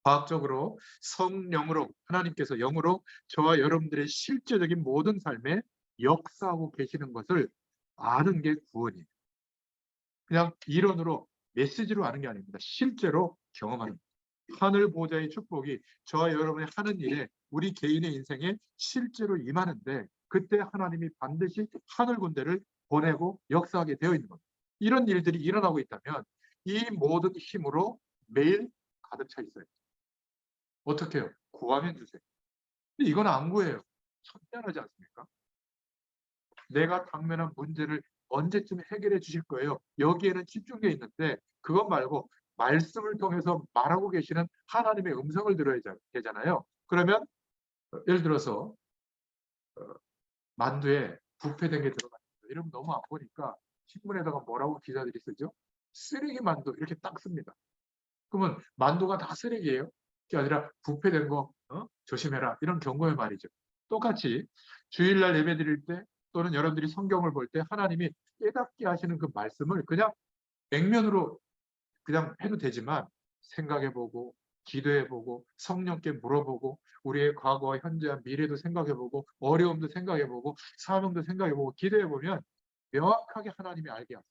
과학적으로 성령으로, 하나님께서 영으로 저와 여러분들의 실제적인 모든 삶에 역사하고 계시는 것을 아는 게 구원이에요. 그냥 이론으로 메시지로 아는 게 아닙니다. 실제로 경험하는 거예요. 하늘 보좌의 축복이 저와 여러분이 하는 일에, 우리 개인의 인생에 실제로 임하는데 그때 하나님이 반드시 하늘 군대를 보내고 역사하게 되어 있는 겁니다. 이런 일들이 일어나고 있다면 이 모든 힘으로 매일 가득 차 있어요. 어떻게 해요? 구하면 주세요. 근데 이건 안 구해요. 선명하지 않습니까? 내가 당면한 문제를 언제쯤 해결해 주실 거예요? 여기에는 집중되어 있는데 그것 말고 말씀을 통해서 말하고 계시는 하나님의 음성을 들어야 되잖아요. 그러면 예를 들어서 만두에 부패된 게 들어갔어요. 이러면 너무 안 보니까 신문에다가 뭐라고 기자들이 쓰죠? 쓰레기 만두 이렇게 딱 씁니다. 그러면 만두가 다 쓰레기예요? 그게 아니라 부패된 거 조심해라, 이런 경고의 말이죠. 똑같이 주일날 예배 드릴 때 또는 여러분들이 성경을 볼 때 하나님이 깨닫게 하시는 그 말씀을 그냥 액면으로 그냥 해도 되지만 생각해보고 기도해보고 성령께 물어보고 우리의 과거와 현재와 미래도 생각해보고 어려움도 생각해보고 사명도 생각해보고 기도해보면 명확하게 하나님이 알게 합니다.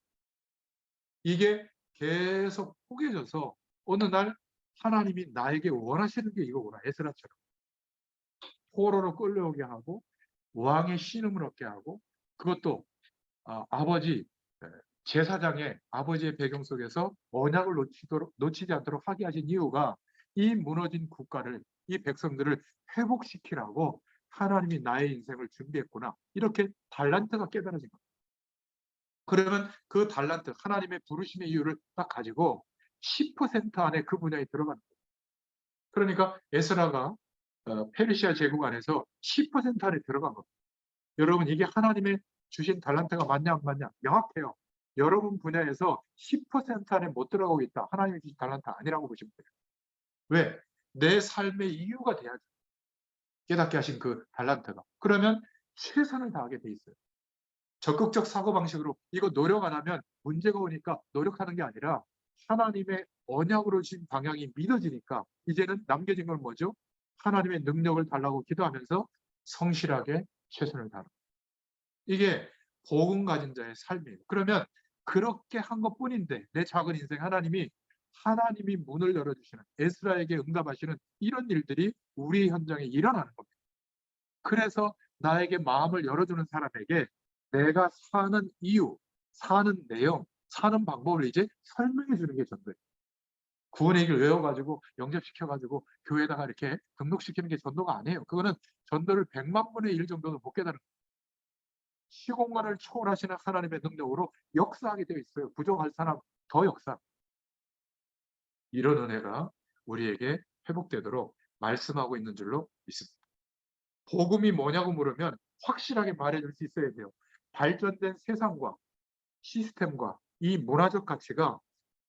이게 계속 포개져서 어느 날 하나님이 나에게 원하시는 게 이거구나. 에스라처럼 포로로 끌려오게 하고 왕의 신음을 얻게 하고, 그것도 아버지 제사장의 아버지의 배경 속에서 언약을 놓치지 않도록 하게 하신 이유가 이 무너진 국가를, 이 백성들을 회복시키라고 하나님이 나의 인생을 준비했구나. 이렇게 달란트가 깨달아진 겁니다. 그러면 그 달란트, 하나님의 부르심의 이유를 딱 가지고 10% 안에 그 분야에 들어가는 거예요. 그러니까 에스라가 페르시아 제국 안에서 10% 안에 들어간 겁니다. 여러분, 이게 하나님의 주신 달란트가 맞냐 안 맞냐 명확해요. 여러분 분야에서 10% 안에 못 들어가고 있다. 하나님이 주신 달란트 아니라고 보시면 돼요. 왜? 내 삶의 이유가 돼야죠. 깨닫게 하신 그 달란트가. 그러면 최선을 다하게 돼 있어요. 적극적 사고방식으로 이거 노력 안 하면 문제가 오니까 노력하는 게 아니라 하나님의 언약으로 주신 방향이 믿어지니까 이제는 남겨진 건 뭐죠? 하나님의 능력을 달라고 기도하면서 성실하게 최선을 다하는, 이게 복음 가진 자의 삶이에요. 그러면 그렇게 한 것뿐인데 내 작은 인생 하나님이 문을 열어주시는, 에스라에게 응답하시는 이런 일들이 우리 현장에 일어나는 겁니다. 그래서 나에게 마음을 열어주는 사람에게 내가 사는 이유, 사는 내용, 사는 방법을 이제 설명해 주는 게 전도예요. 구원의 얘기를 외워가지고 영접시켜가지고 교회에다가 이렇게 등록시키는 게 전도가 아니에요. 그거는 전도를 100만 분의 1 정도도 못 깨달은 거예요. 시공간을 초월하시는 하나님의 능력으로 역사하게 되어 있어요. 부족할 사람 더 역사. 이런 은혜가 우리에게 회복되도록 말씀하고 있는 줄로 믿습니다. 복음이 뭐냐고 물으면 확실하게 말해줄 수 있어야 돼요. 발전된 세상과 시스템과 이 문화적 가치가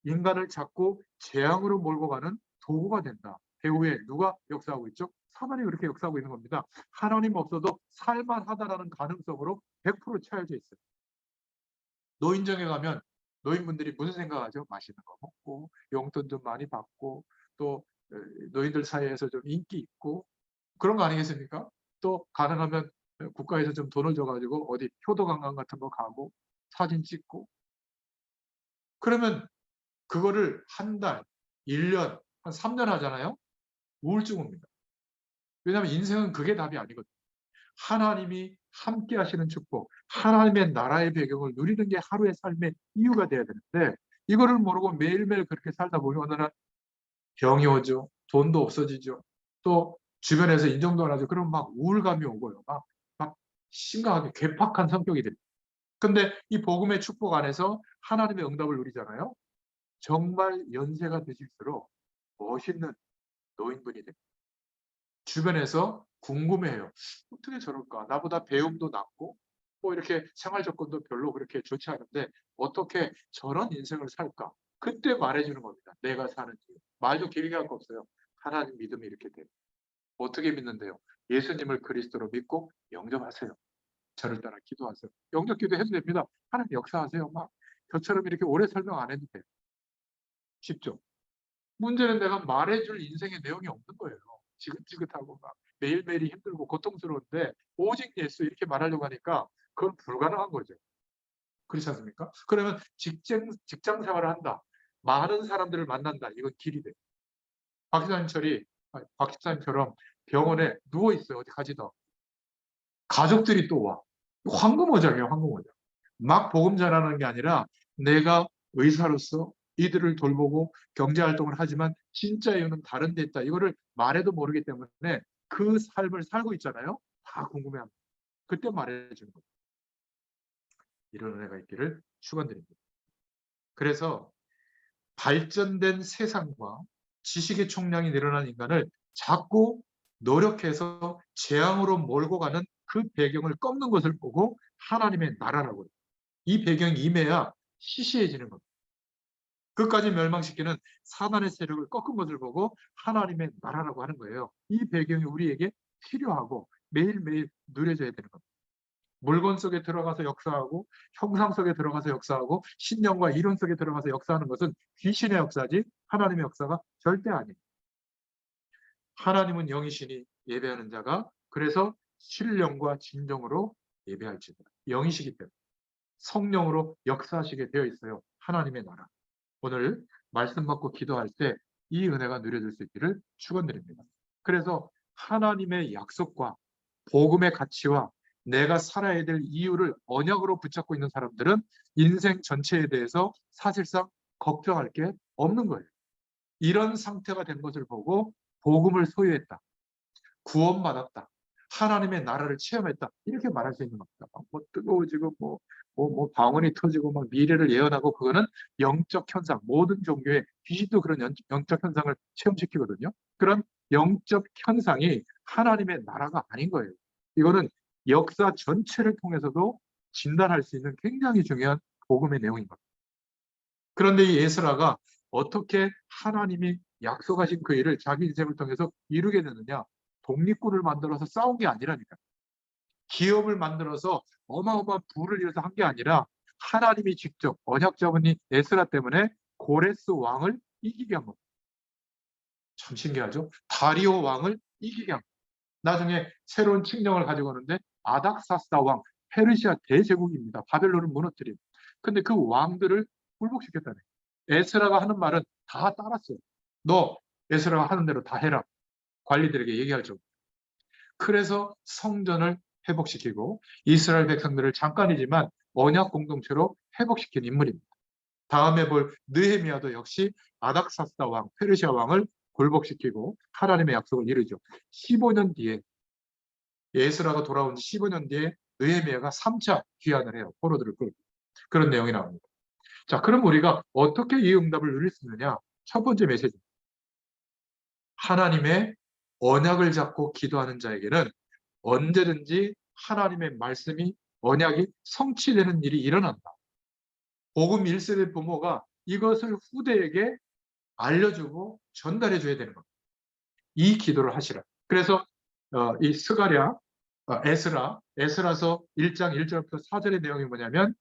인간을 자꾸 재앙으로 몰고 가는 도구가 된다. 배후에 누가 역사하고 있죠? 사단이 그렇게 역사하고 있는 겁니다. 하나님 없어도 살만하다라는 가능성으로 100% 차여져 있어요. 노인정에 가면 노인분들이 무슨 생각하죠? 맛있는 거 먹고 용돈 좀 많이 받고 또 노인들 사이에서 좀 인기 있고 그런 거 아니겠습니까? 또 가능하면 국가에서 좀 돈을 줘가지고 어디 효도관광 같은 거 가고 사진 찍고, 그러면 그거를 한 달, 1년, 한 3년 하잖아요. 우울증 옵니다. 왜냐하면 인생은 그게 답이 아니거든요. 하나님이 함께 하시는 축복, 하나님의 나라의 배경을 누리는 게 하루의 삶의 이유가 돼야 되는데 이거를 모르고 매일매일 그렇게 살다 보면 어느 날 병이 오죠. 돈도 없어지죠. 또 주변에서 인정도 안 하죠. 그럼 막 우울감이 오고요. 막 심각하게 괴팍한 성격이 됩니다. 근데 이 복음의 축복 안에서 하나님의 응답을 누리잖아요. 정말 연세가 드실수록 멋있는 노인분이 됩니다. 주변에서 궁금해해요. 어떻게 저럴까? 나보다 배움도 낮고 뭐 이렇게 생활 조건도 별로 그렇게 좋지 않은데 어떻게 저런 인생을 살까? 그때 말해주는 겁니다. 내가 사는 이유. 말도 길게 할 거 없어요. 하나님 믿음이 이렇게 돼요. 어떻게 믿는데요? 예수님을 그리스도로 믿고 영접하세요. 저를 따라 기도하세요. 영접 기도해도 됩니다. 하나님 역사하세요. 막 저처럼 이렇게 오래 설명 안 해도 돼요. 쉽죠? 문제는 내가 말해줄 인생의 내용이 없는 거예요. 지긋지긋하고 막 매일매일이 힘들고 고통스러운데 오직 예수 이렇게 말하려고 하니까 그건 불가능한 거죠. 그렇지 않습니까? 그러면 직장 생활을 한다. 많은 사람들을 만난다. 이건 길이 돼. 박 집사님처럼 병원에 누워 있어요. 어디 가지도 않고. 가족들이 또 와. 황금어장이에요. 황금어장. 막 복음 전하는 게 아니라 내가 의사로서 이들을 돌보고 경제활동을 하지만 진짜 이유는 다른 데 있다. 이거를 말해도 모르기 때문에 그 삶을 살고 있잖아요. 다 궁금해합니다. 그때 말해주는 거예요. 이런 은혜가 있기를 축원드립니다. 그래서 발전된 세상과 지식의 총량이 늘어난 인간을 자꾸 노력해서 재앙으로 몰고 가는 그 배경을 꺾는 것을 보고 하나님의 나라라고 해요. 이 배경이 임해야 시시해지는 겁니다. 끝까지 멸망시키는 사단의 세력을 꺾은 것을 보고 하나님의 나라라고 하는 거예요. 이 배경이 우리에게 필요하고 매일매일 누려져야 되는 겁니다. 물건 속에 들어가서 역사하고 형상 속에 들어가서 역사하고 신념과 이론 속에 들어가서 역사하는 것은 귀신의 역사지 하나님의 역사가 절대 아니에요. 하나님은 영이시니 예배하는 자가 그래서 신령과 진정으로 예배할지니라. 영이시기 때문에 성령으로 역사하시게 되어 있어요. 하나님의 나라. 오늘 말씀 받고 기도할 때 이 은혜가 누려질 수 있기를 축원드립니다. 그래서 하나님의 약속과 복음의 가치와 내가 살아야 될 이유를 언약으로 붙잡고 있는 사람들은 인생 전체에 대해서 사실상 걱정할 게 없는 거예요. 이런 상태가 된 것을 보고 복음을 소유했다. 구원받았다. 하나님의 나라를 체험했다. 이렇게 말할 수 있는 겁니다. 뭐 뜨거워지고 방언이 터지고 막 미래를 예언하고 그거는 영적 현상. 모든 종교의 귀신도 그런 영적 현상을 체험시키거든요. 그런 영적 현상이 하나님의 나라가 아닌 거예요. 이거는 역사 전체를 통해서도 진단할 수 있는 굉장히 중요한 복음의 내용인 겁니다. 그런데 이 에스라가 어떻게 하나님이 약속하신 그 일을 자기 인생을 통해서 이루게 되느냐? 독립군을 만들어서 싸운 게 아니라니까. 기업을 만들어서 어마어마한 부를 이뤄서 한 게 아니라 하나님이 직접 언약 잡은 이 에스라 때문에 고레스 왕을 이기게 한 겁니다. 참 신기하죠? 다리오 왕을 이기게 한 겁니다. 나중에 새로운 칙령을 가지고 오는데 아닥사스다 왕, 페르시아 대제국입니다. 바벨론을 무너뜨린. 근데 그 왕들을 굴복시켰다네. 에스라가 하는 말은 다 따랐어요. 너 에스라가 하는 대로 다 해라. 관리들에게 얘기할 정도. 그래서 성전을 회복시키고 이스라엘 백성들을 잠깐이지만 언약 공동체로 회복시킨 인물입니다. 다음에 볼 느헤미야도 역시 아닥사스다 왕, 페르시아 왕을 굴복시키고 하나님의 약속을 이루죠. 15년 뒤에 에스라가 돌아온 지 15년 뒤에 느헤미야가 3차 귀환을 해요. 포로들을 끌고. 그런 내용이 나옵니다. 자, 그럼 우리가 어떻게 이 응답을 누릴 수 있느냐? 첫 번째 메시지. 하나님의 언약을 잡고 기도하는 자에게는 언제든지 하나님의 말씀이 언약이 성취되는 일이 일어난다. 복음 1세대 부모가 이것을 후대에게 알려주고 전달해 줘야 되는 겁니다. 이 기도를 하시라. 그래서 이 스가랴, 에스라서 1장 1절부터 4절의 내용이 뭐냐면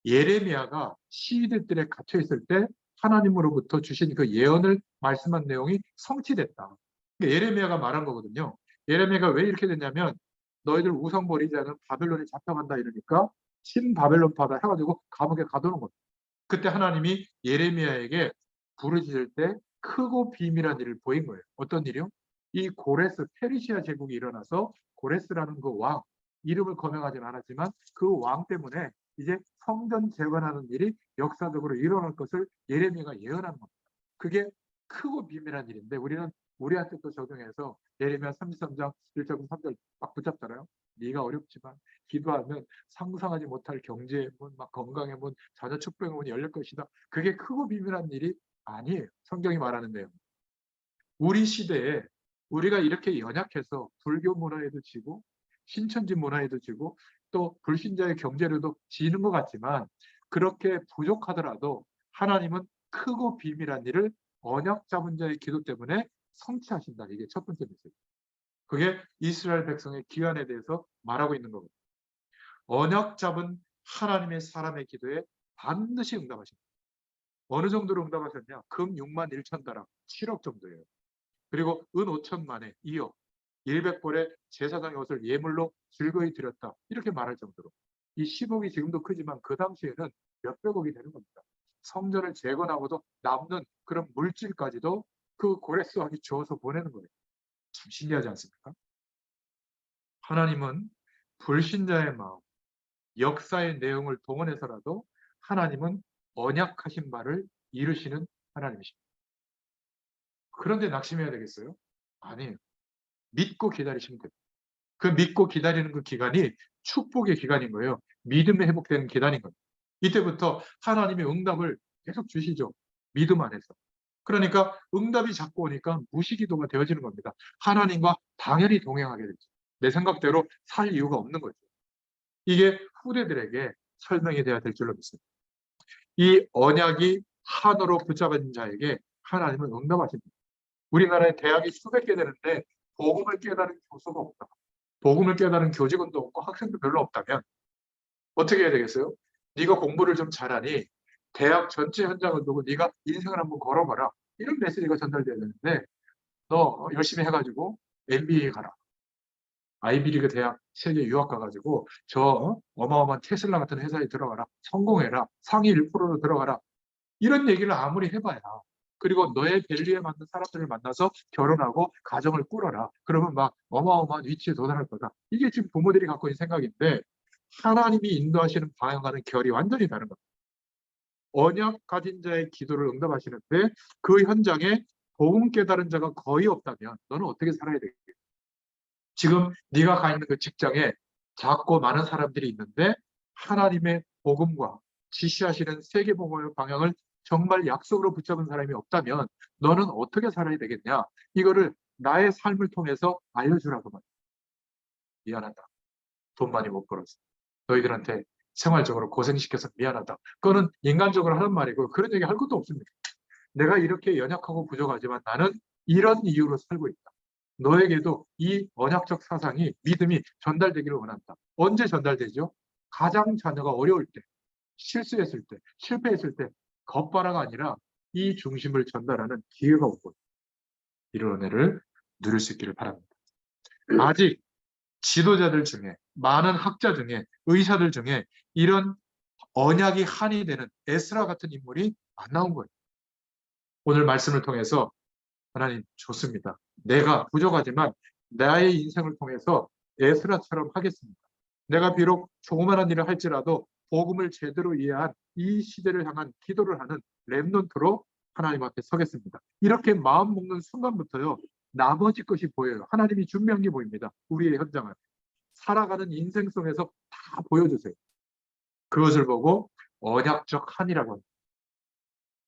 예레미야가 시위대들에 갇혀 있을 때 하나님으로부터 주신 그 예언을 말씀한 내용이 성취됐다. 그러니까 예레미야가 말한 거거든요. 예레미야가 왜 이렇게 됐냐면 너희들 우상 버리지 않은 바벨론이 잡혀간다 이러니까 신바벨론파다 해가지고 감옥에 가두는 거예요. 그때 하나님이 예레미야에게 부르짖을 때 크고 비밀한 일을 보인 거예요. 어떤 일이요? 이 고레스 페르시아 제국이 일어나서 고레스라는 그 왕, 이름을 거명하지는 않았지만 그 왕 때문에 이제 성전 재건하는 일이 역사적으로 일어날 것을 예레미야가 예언한 겁니다. 그게 크고 비밀한 일인데 우리한테 또 적용해서 예레미야 33장 1절 3절 막 붙잡잖아요. 네가 어렵지만 기도하면 상상하지 못할 경제의 문, 막 건강의 문, 자녀 축복의 문이 열릴 것이다. 그게 크고 비밀한 일이 아니에요. 성경이 말하는데요. 우리 시대에 우리가 이렇게 연약해서 불교 문화에도 지고 신천지 문화에도 지고 또 불신자의 경제로도 지는 것 같지만 그렇게 부족하더라도 하나님은 크고 비밀한 일을 언약 잡은 자의 기도 때문에 성취하신다. 이게 첫 번째 메시지. 그게 이스라엘 백성의 기한에 대해서 말하고 있는 거거든요. 언약 잡은 하나님의 사람의 기도에 반드시 응답하십니다. 어느 정도로 응답하셨냐? 금 6만 1천 다랑 7억 정도예요. 그리고 은 5천만에 2억, 100벌에 제사장의 옷을 예물로 즐거이 드렸다. 이렇게 말할 정도로. 이 10억이 지금도 크지만 그 당시에는 몇백억이 되는 겁니다. 성전을 재건하고도 남는 그런 물질까지도 그 고레스 왕이 주어서 보내는 거예요. 참 신기하지 않습니까? 하나님은 불신자의 마음, 역사의 내용을 동원해서라도 하나님은 언약하신 바를 이루시는 하나님이십니다. 그런데 낙심해야 되겠어요? 아니에요. 믿고 기다리시면 됩니다. 그 믿고 기다리는 그 기간이 축복의 기간인 거예요. 믿음이 회복되는 기간인 겁니다. 이때부터 하나님의 응답을 계속 주시죠. 믿음 안에서. 그러니까 응답이 자꾸 오니까 무시기도가 되어지는 겁니다. 하나님과 당연히 동행하게 되죠. 내 생각대로 살 이유가 없는 거죠. 이게 후대들에게 설명이 돼야 될 줄로 믿습니다. 이 언약이 한으로 붙잡은 자에게 하나님은 응답하십니다. 우리나라에 대학이 수백 개 되는데 복음을 깨달은 교수가 없다. 복음을 깨달은 교직원도 없고 학생도 별로 없다면 어떻게 해야 되겠어요? 네가 공부를 좀 잘하니 대학 전체 현장을 두고 네가 인생을 한번 걸어봐라. 이런 메시지가 전달돼야 되는데 너 열심히 해가지고 MBA 가라. 아이비리그 대학 세계 유학 가가지고 저 어마어마한 테슬라 같은 회사에 들어가라. 성공해라. 상위 1%로 들어가라. 이런 얘기를 아무리 해봐야 그리고 너의 밸류에 맞는 사람들을 만나서 결혼하고 가정을 꾸려라. 그러면 막 어마어마한 위치에 도달할 거다. 이게 지금 부모들이 갖고 있는 생각인데 하나님이 인도하시는 방향과는 결이 완전히 다른 겁니다. 언약 가진 자의 기도를 응답하시는데 그 현장에 복음 깨달은 자가 거의 없다면 너는 어떻게 살아야 되겠어요? 지금 네가 가 있는 그 직장에 작고 많은 사람들이 있는데 하나님의 복음과 지시하시는 세계복음의 방향을 정말 약속으로 붙잡은 사람이 없다면 너는 어떻게 살아야 되겠냐? 이거를 나의 삶을 통해서 알려주라고 말이야. 미안하다. 돈 많이 못 벌었어. 너희들한테 생활적으로 고생시켜서 미안하다. 그거는 인간적으로 하는 말이고 그런 얘기 할 것도 없습니다. 내가 이렇게 연약하고 부족하지만 나는 이런 이유로 살고 있다. 너에게도 이 언약적 사상이 믿음이 전달되기를 원한다. 언제 전달되죠? 가장 자녀가 어려울 때, 실수했을 때, 실패했을 때 겉바라가 아니라 이 중심을 전달하는 기회가 오고 이런 은혜를 누릴 수 있기를 바랍니다. 아직 지도자들 중에, 많은 학자 중에, 의사들 중에 이런 언약이 한이 되는 에스라 같은 인물이 안 나온 거예요. 오늘 말씀을 통해서 하나님 좋습니다. 내가 부족하지만 나의 인생을 통해서 에스라처럼 하겠습니다. 내가 비록 조그마한 일을 할지라도 복음을 제대로 이해한 이 시대를 향한 기도를 하는 렘넌트로 하나님 앞에 서겠습니다. 이렇게 마음 먹는 순간부터요, 나머지 것이 보여요. 하나님이 준비한 게 보입니다. 우리의 현장을 살아가는 인생 속에서 다 보여주세요. 그것을 보고 언약적 한이라고 합니다.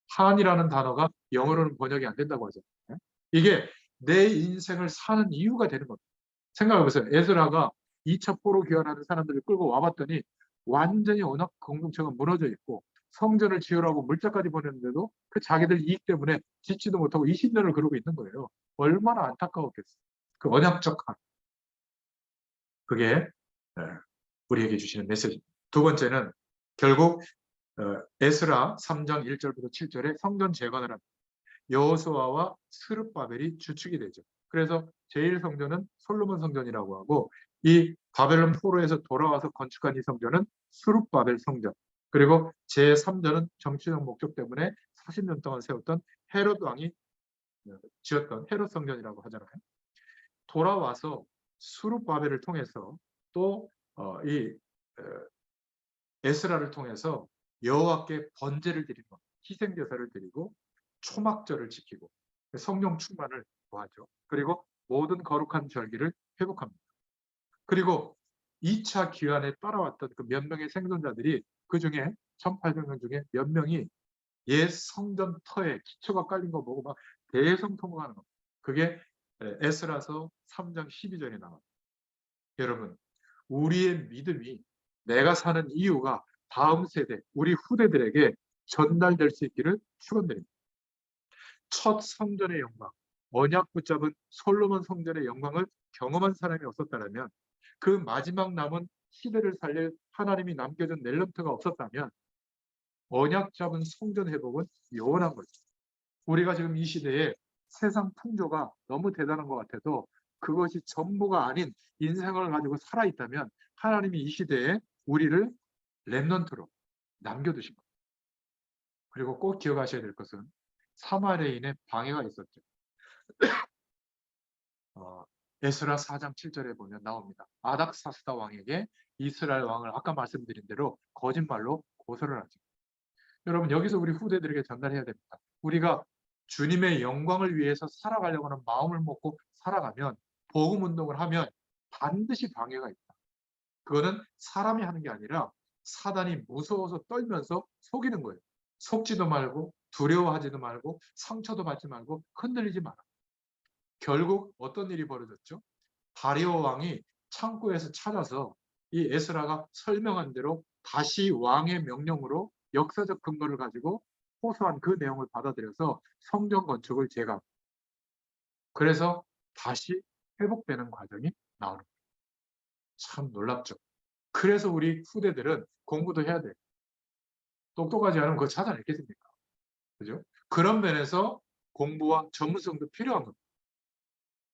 한이라는 단어가 영어로는 번역이 안 된다고 하잖아요. 이게 내 인생을 사는 이유가 되는 겁니다. 생각해보세요. 에스라가 2차 포로 귀환하는 사람들을 끌고 와봤더니 완전히 언약 공동체가 무너져 있고 성전을 지으라고 물자까지 보냈는데도 그 자기들 이익 때문에 짓지도 못하고 20년을 그러고 있는 거예요. 얼마나 안타까웠겠어요. 그 언약적 한. 그게 우리에게 주시는 메시지입니다. 두 번째는 결국 에스라 3장 1절부터 7절에 성전 재건을 합니다. 여호수아와 스룹바벨이 주축이 되죠. 그래서 제1성전은 솔로몬 성전이라고 하고 이 바벨론 포로에서 돌아와서 건축한 이 성전은 스룹바벨 성전. 그리고 제3전은 정치적 목적 때문에 40년 동안 세웠던 헤롯 왕이 지었던 헤롯 성전이라고 하잖아요. 돌아와서 스룹바벨을 통해서 또 이 에스라를 통해서 여호와께 번제를 드리는 것, 희생제사를 드리고 초막절을 지키고 성령 충만을 구하죠. 그리고 모든 거룩한 절기를 회복합니다. 그리고 2차 기환에 따라왔던 그 몇 명의 생존자들이 그 중에 1800명 중에 몇 명이 옛 성전 터에 기초가 깔린 거 보고 막 대성통곡하는 겁니다. 그게 에스라서 3장 12절에 나와요. 여러분, 우리의 믿음이 내가 사는 이유가 다음 세대, 우리 후대들에게 전달될 수 있기를 축원드립니다. 첫 성전의 영광, 언약 붙잡은 솔로몬 성전의 영광을 경험한 사람이 없었다면, 그 마지막 남은 시대를 살릴 하나님이 남겨준 렐런트가 없었다면 언약 잡은 성전 회복은 요원한 거죠. 우리가 지금 이 시대에 세상 풍조가 너무 대단한 것 같아도 그것이 전부가 아닌 인생을 가지고 살아있다면 하나님이 이 시대에 우리를 렘넌트로 남겨두신 겁니다. 그리고 꼭 기억하셔야 될 것은 사마리아인의 방해가 있었죠. 에스라 4장 7절에 보면 나옵니다. 아닥사스다 왕에게 이스라엘 왕을 아까 말씀드린 대로 거짓말로 고소를 하죠. 여러분, 여기서 우리 후대들에게 전달해야 됩니다. 우리가 주님의 영광을 위해서 살아가려고 하는 마음을 먹고 살아가면, 복음 운동을 하면 반드시 방해가 있다. 그거는 사람이 하는 게 아니라 사단이 무서워서 떨면서 속이는 거예요. 속지도 말고 두려워하지도 말고 상처도 받지 말고 흔들리지 마라. 결국 어떤 일이 벌어졌죠? 다리오 왕이 창고에서 찾아서 이 에스라가 설명한 대로 다시 왕의 명령으로 역사적 근거를 가지고 호소한 그 내용을 받아들여서 성전 건축을 재건. 그래서 다시 회복되는 과정이 나오는 거예요. 참 놀랍죠. 그래서 우리 후대들은 공부도 해야 돼요. 똑똑하지 않으면 그거 찾아냈겠습니까? 그죠? 그런 면에서 공부와 전문성도 필요한 겁니다.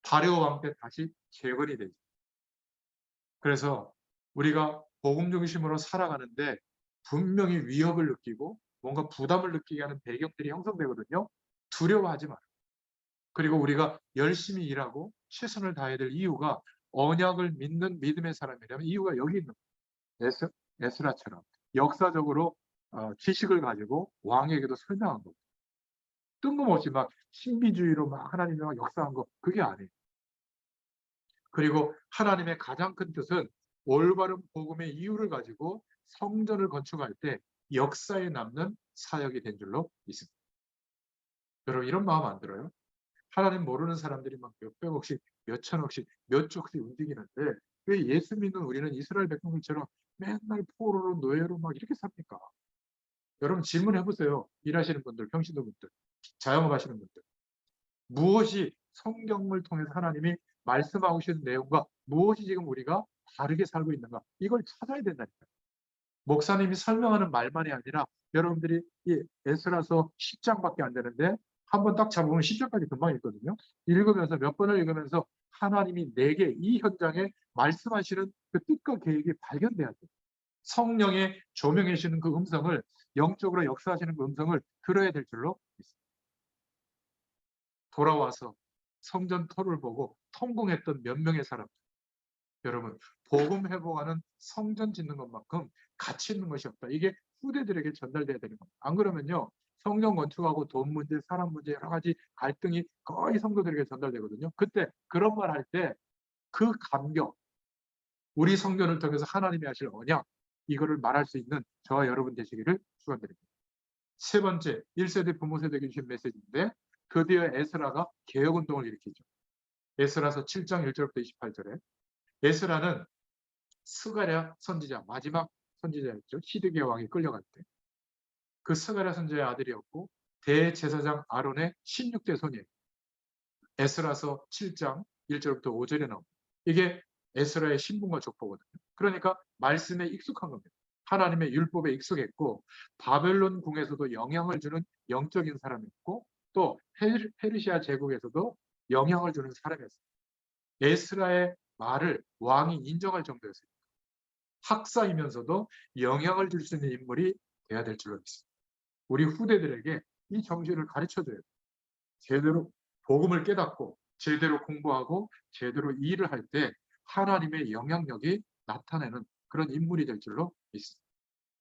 다리오 왕 때 다시 재건이 되죠. 그래서 우리가 복음 중심으로 살아가는데 분명히 위협을 느끼고 뭔가 부담을 느끼게 하는 배경들이 형성되거든요. 두려워하지 마라. 그리고 우리가 열심히 일하고 최선을 다해야 될 이유가 언약을 믿는 믿음의 사람이라면 이유가 여기 있는 거예요. 에스라처럼 역사적으로 지식을 가지고 왕에게도 설명한 거고, 뜬금없이 막 신비주의로 막 하나님이 막 역사한 거, 그게 아니에요. 그리고 하나님의 가장 큰 뜻은 올바른 복음의 이유를 가지고 성전을 건축할 때 역사에 남는 사역이 된 줄로 믿습니다. 여러분, 이런 마음 안 들어요? 하나님 모르는 사람들이 막 몇백억씩, 몇천억씩, 몇 쪽씩 움직이는데 왜 예수 믿는 우리는 이스라엘 백성들처럼 맨날 포로로 노예로 막 이렇게 삽니까? 여러분, 질문해 보세요. 일하시는 분들, 평신도 분들, 자영업 하시는 분들. 무엇이 성경을 통해서 하나님이 말씀하고 계신 내용과 무엇이 지금 우리가 다르게 살고 있는가? 이걸 찾아야 된다니까요. 목사님이 설명하는 말만이 아니라 여러분들이 이 에스라서 10장밖에 안 되는데 한번 딱 잡으면 10장까지 금방 읽거든요. 읽으면서 몇 번을 읽으면서 하나님이 내게 이 현장에 말씀하시는 그 뜻과 계획이 발견돼야 돼요. 성령의 조명해 주시는 그 음성을, 영적으로 역사하시는 그 음성을 들어야 될 줄로 믿습니다. 돌아와서 성전 토를 보고 통곡했던 몇 명의 사람들, 여러분, 복음 회복하는 성전 짓는 것만큼 가치 있는 것이 없다. 이게 후대들에게 전달돼야 되는 겁니다. 안 그러면요, 성전 건축하고 돈 문제, 사람 문제, 여러 가지 갈등이 거의 성도들에게 전달되거든요. 그때 그런 말 할 때 그 감격, 우리 성전을 통해서 하나님이 하실 언약, 이거를 말할 수 있는 저와 여러분 되시기를 축원드립니다. 세 번째, 1세대 부모 세대에게 주신 메시지인데, 드디어 에스라가 개혁운동을 일으키죠. 에스라서 7장 1절부터 28절에 에스라는 스가랴 선지자, 마지막 선지자였죠. 시드기야 왕이 끌려갈 때. 그 스가랴 선지자의 아들이었고 대제사장 아론의 16대 손이에요. 에스라서 7장 1절부터 5절에 나옵니다. 이게 에스라의 신분과 족보거든요. 그러니까 말씀에 익숙한 겁니다. 하나님의 율법에 익숙했고 바벨론 궁에서도 영향을 주는 영적인 사람이었고 또 페르시아 제국에서도 영향을 주는 사람이었어요. 에스라의 말을 왕이 인정할 정도였어요. 학사이면서도 영향을 줄 수 있는 인물이 돼야 될 줄로 믿습니다. 우리 후대들에게 이 정신을 가르쳐줘야 돼요. 제대로 복음을 깨닫고 제대로 공부하고 제대로 일을 할 때 하나님의 영향력이 나타내는 그런 인물이 될 줄로 믿습니다.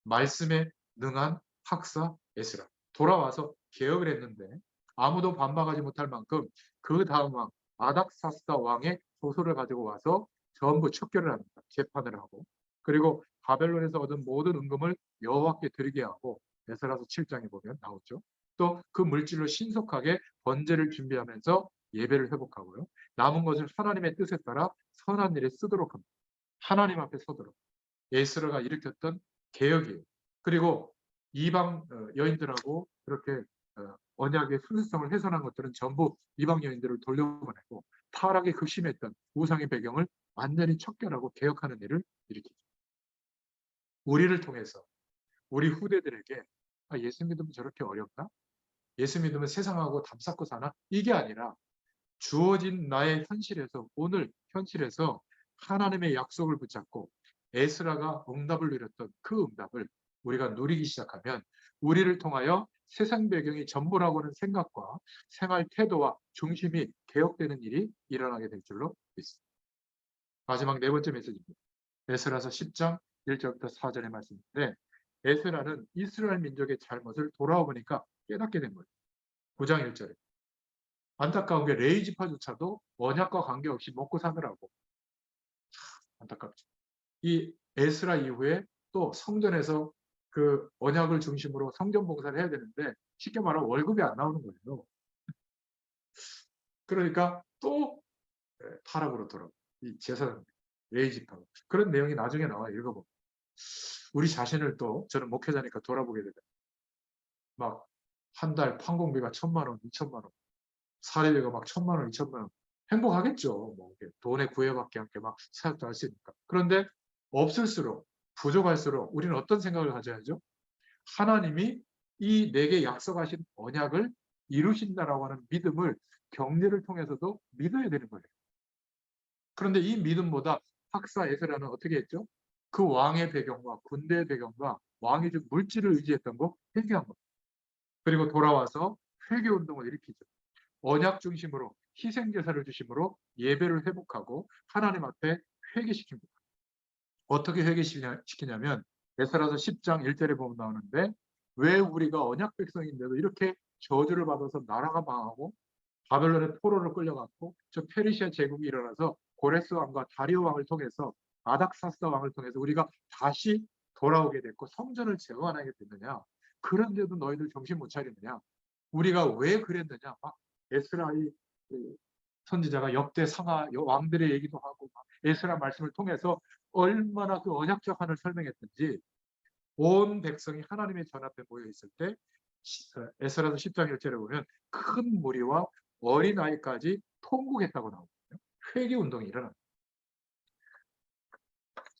말씀에 능한 학사 에스라. 돌아와서 개혁을 했는데 아무도 반박하지 못할 만큼 그 다음 왕 아닥사스다 왕의 소설을 가지고 와서 전부 척결을 합니다. 재판을 하고. 그리고 바벨론에서 얻은 모든 은금을 여호와께 드리게 하고 에스라서 7장에 보면 나오죠. 또 그 물질로 신속하게 번제를 준비하면서 예배를 회복하고요. 남은 것을 하나님의 뜻에 따라 선한 일에 쓰도록 합니다. 하나님 앞에 서도록. 에스라가 일으켰던 개혁이에요. 그리고 이방 여인들하고 그렇게 언약의 순수성을 훼손한 것들은 전부 이방 여인들을 돌려보내고 타락에 극심했던 우상의 배경을 완전히 척결하고 개혁하는 일을 일으키죠. 우리를 통해서 우리 후대들에게 예수 믿으면 저렇게 어렵나? 예수 믿으면 세상하고 담쌓고 사나? 이게 아니라 주어진 나의 현실에서, 오늘 현실에서 하나님의 약속을 붙잡고 에스라가 응답을 누렸던 그 응답을 우리가 누리기 시작하면 우리를 통하여 세상 배경이 전부라고 하는 생각과 생활 태도와 중심이 개혁되는 일이 일어나게 될 줄로 믿습니다. 마지막 네 번째 메시지입니다. 에스라서 10장 1절부터 4절의 말씀인데, 에스라는 이스라엘 민족의 잘못을 돌아보니까 깨닫게 된 거예요. 9장 1절에. 안타까운 게 레이지파조차도 언약과 관계없이 먹고 사느라고. 안타깝죠. 이 에스라 이후에 또 성전에서 그 언약을 중심으로 성전 봉사를 해야 되는데 쉽게 말하면 월급이 안 나오는 거예요. 그러니까 또 타락으로 돌아가. 이 제사장 레이지파 그런 내용이 나중에 나와 읽어보면 우리 자신을 또 저는 목회자니까 돌아보게 되다. 막 한 달 판공비가 1,000만 원, 2,000만 원, 사례비가 막 1,000만 원, 2,000만 원. 행복하겠죠. 뭐 돈에 구애받기 함께 막 사역도 할 수 있으니까. 그런데 없을수록 부족할수록 우리는 어떤 생각을 가져야죠? 하나님이 이 내게 약속하신 언약을 이루신다라고 하는 믿음을 경례를 통해서도 믿어야 되는 거예요. 그런데 이 믿음보다 학사 에스라는 어떻게 했죠? 그 왕의 배경과 군대의 배경과 왕이 준 물질을 의지했던 거 회개한 겁니다. 그리고 돌아와서 회개 운동을 일으키죠. 언약 중심으로 희생 제사를 주심으로 예배를 회복하고 하나님 앞에 회개시킵니다. 어떻게 회개시키냐면 에스라서 10장 1절에 보면 나오는데 왜 우리가 언약 백성인데도 이렇게 저주를 받아서 나라가 망하고 바벨론의 포로로 끌려갔고 저 페르시아 제국이 일어나서 고레스 왕과 다리오 왕을 통해서 아닥사스다 왕을 통해서 우리가 다시 돌아오게 됐고 성전을 재건하게 됐느냐? 그런데도 너희들 정신 못 차리느냐? 우리가 왜 그랬느냐? 막 에스라의 선지자가 역대 상하 왕들의 얘기도 하고 에스라 말씀을 통해서 얼마나 그 언약적 한을 설명했든지 온 백성이 하나님의 전 앞에 모여 있을 때 에스라서 10장 1절에 보면 큰 무리와 어린아이까지 통곡했다고 나오거든요. 회개 운동이 일어납니다.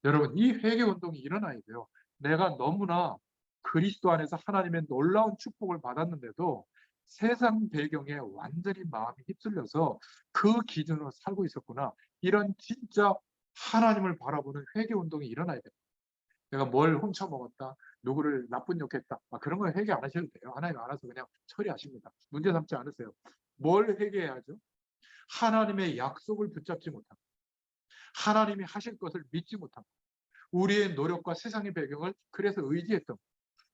여러분 이 회개 운동이 일어나야 돼요. 내가 너무나 그리스도 안에서 하나님의 놀라운 축복을 받았는데도 세상 배경에 완전히 마음이 휩쓸려서 그 기준으로 살고 있었구나. 이런 진짜 하나님을 바라보는 회개 운동이 일어나야 돼요. 내가 뭘 훔쳐먹었다, 누구를 나쁜 욕했다, 그런 거 회개 안 하셔도 돼요. 하나님 알아서 그냥 처리하십니다. 문제 삼지 않으세요. 뭘 회개해야죠? 하나님의 약속을 붙잡지 못하고, 하나님이 하실 것을 믿지 못하고, 우리의 노력과 세상의 배경을 그래서 의지했던,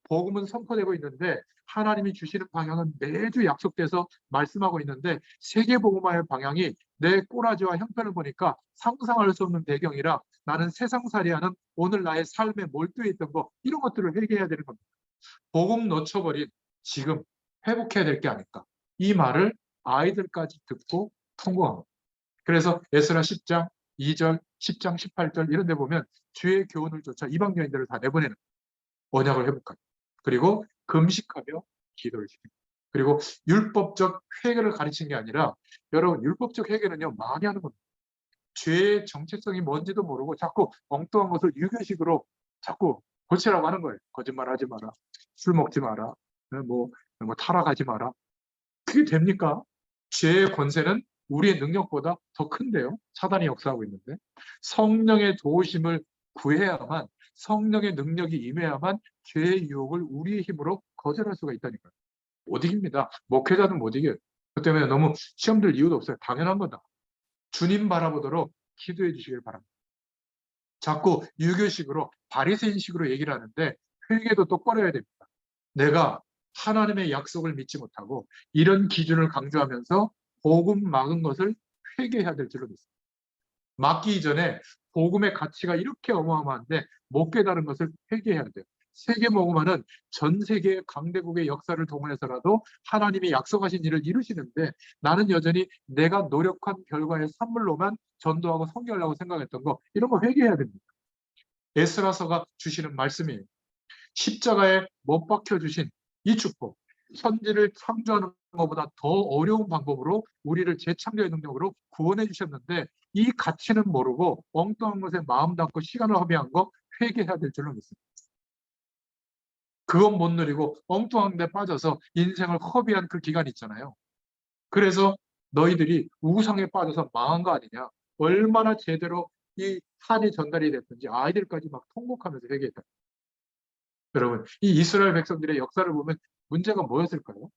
복음은 선포되고 있는데 하나님이 주시는 방향은 매주 약속돼서 말씀하고 있는데, 세계복음화의 방향이 내 꼬라지와 형편을 보니까 상상할 수 없는 배경이라 나는 세상살이하는 오늘 나의 삶에 몰두해 있던 거, 이런 것들을 회개해야 되는 겁니다. 복음 놓쳐버린 지금 회복해야 될 게 아닐까, 이 말을 아이들까지 듣고 통곡합니다. 그래서 에스라 10장 2절, 10장 18절 이런 데 보면 주의 교훈을 쫓아 이방 여인들을 다 내보내는, 언약을 회복하고, 그리고 금식하며 기도를 지키고, 그리고 율법적 회개를 가르친 게 아니라, 여러분 율법적 회개는요 많이 하는 겁니다. 죄의 정체성이 뭔지도 모르고 자꾸 엉뚱한 것을 유교식으로 자꾸 고치라고 하는 거예요. 거짓말하지 마라, 술 먹지 마라, 뭐 타락하지 마라. 그게 됩니까? 죄의 권세는 우리의 능력보다 더 큰데요. 사단이 역사하고 있는데, 성령의 도우심을 구해야만, 성령의 능력이 임해야만 죄의 유혹을 우리의 힘으로 거절할 수가 있다니까요. 못 이깁니다. 목회자는 못 이겨요. 그 때문에 너무 시험 들 이유도 없어요. 당연한 거다. 주님 바라보도록 기도해 주시길 바랍니다. 자꾸 유교식으로 바리새인식으로 얘기를 하는데 회개도 똑바로 해야 됩니다. 내가 하나님의 약속을 믿지 못하고 이런 기준을 강조하면서 복음 막은 것을 회개해야 될 줄로 믿습니다. 막기 이전에 복음의 가치가 이렇게 어마어마한데 못 깨달은 것을 회개해야 돼요. 세계복음화는 전 세계 강대국의 역사를 동원해서라도 하나님이 약속하신 일을 이루시는데, 나는 여전히 내가 노력한 결과의 산물로만 전도하고 선교하려고 생각했던 거, 이런 거 회개해야 됩니다. 에스라서가 주시는 말씀이에요. 십자가에 못 박혀주신 이 축복, 천지를 창조하는 것보다 더 어려운 방법으로 우리를 재창조의 능력으로 구원해 주셨는데, 이 가치는 모르고 엉뚱한 것에 마음 담고 시간을 허비한 거 회개해야 될 줄로 믿습니다. 그건 못 누리고 엉뚱한 데 빠져서 인생을 허비한 그 기간 있잖아요. 그래서 너희들이 우상에 빠져서 망한 거 아니냐, 얼마나 제대로 이 한이 전달이 됐든지 아이들까지 막 통곡하면서 회개했다. 여러분, 이 이스라엘 백성들의 역사를 보면 문제가 뭐였을까요?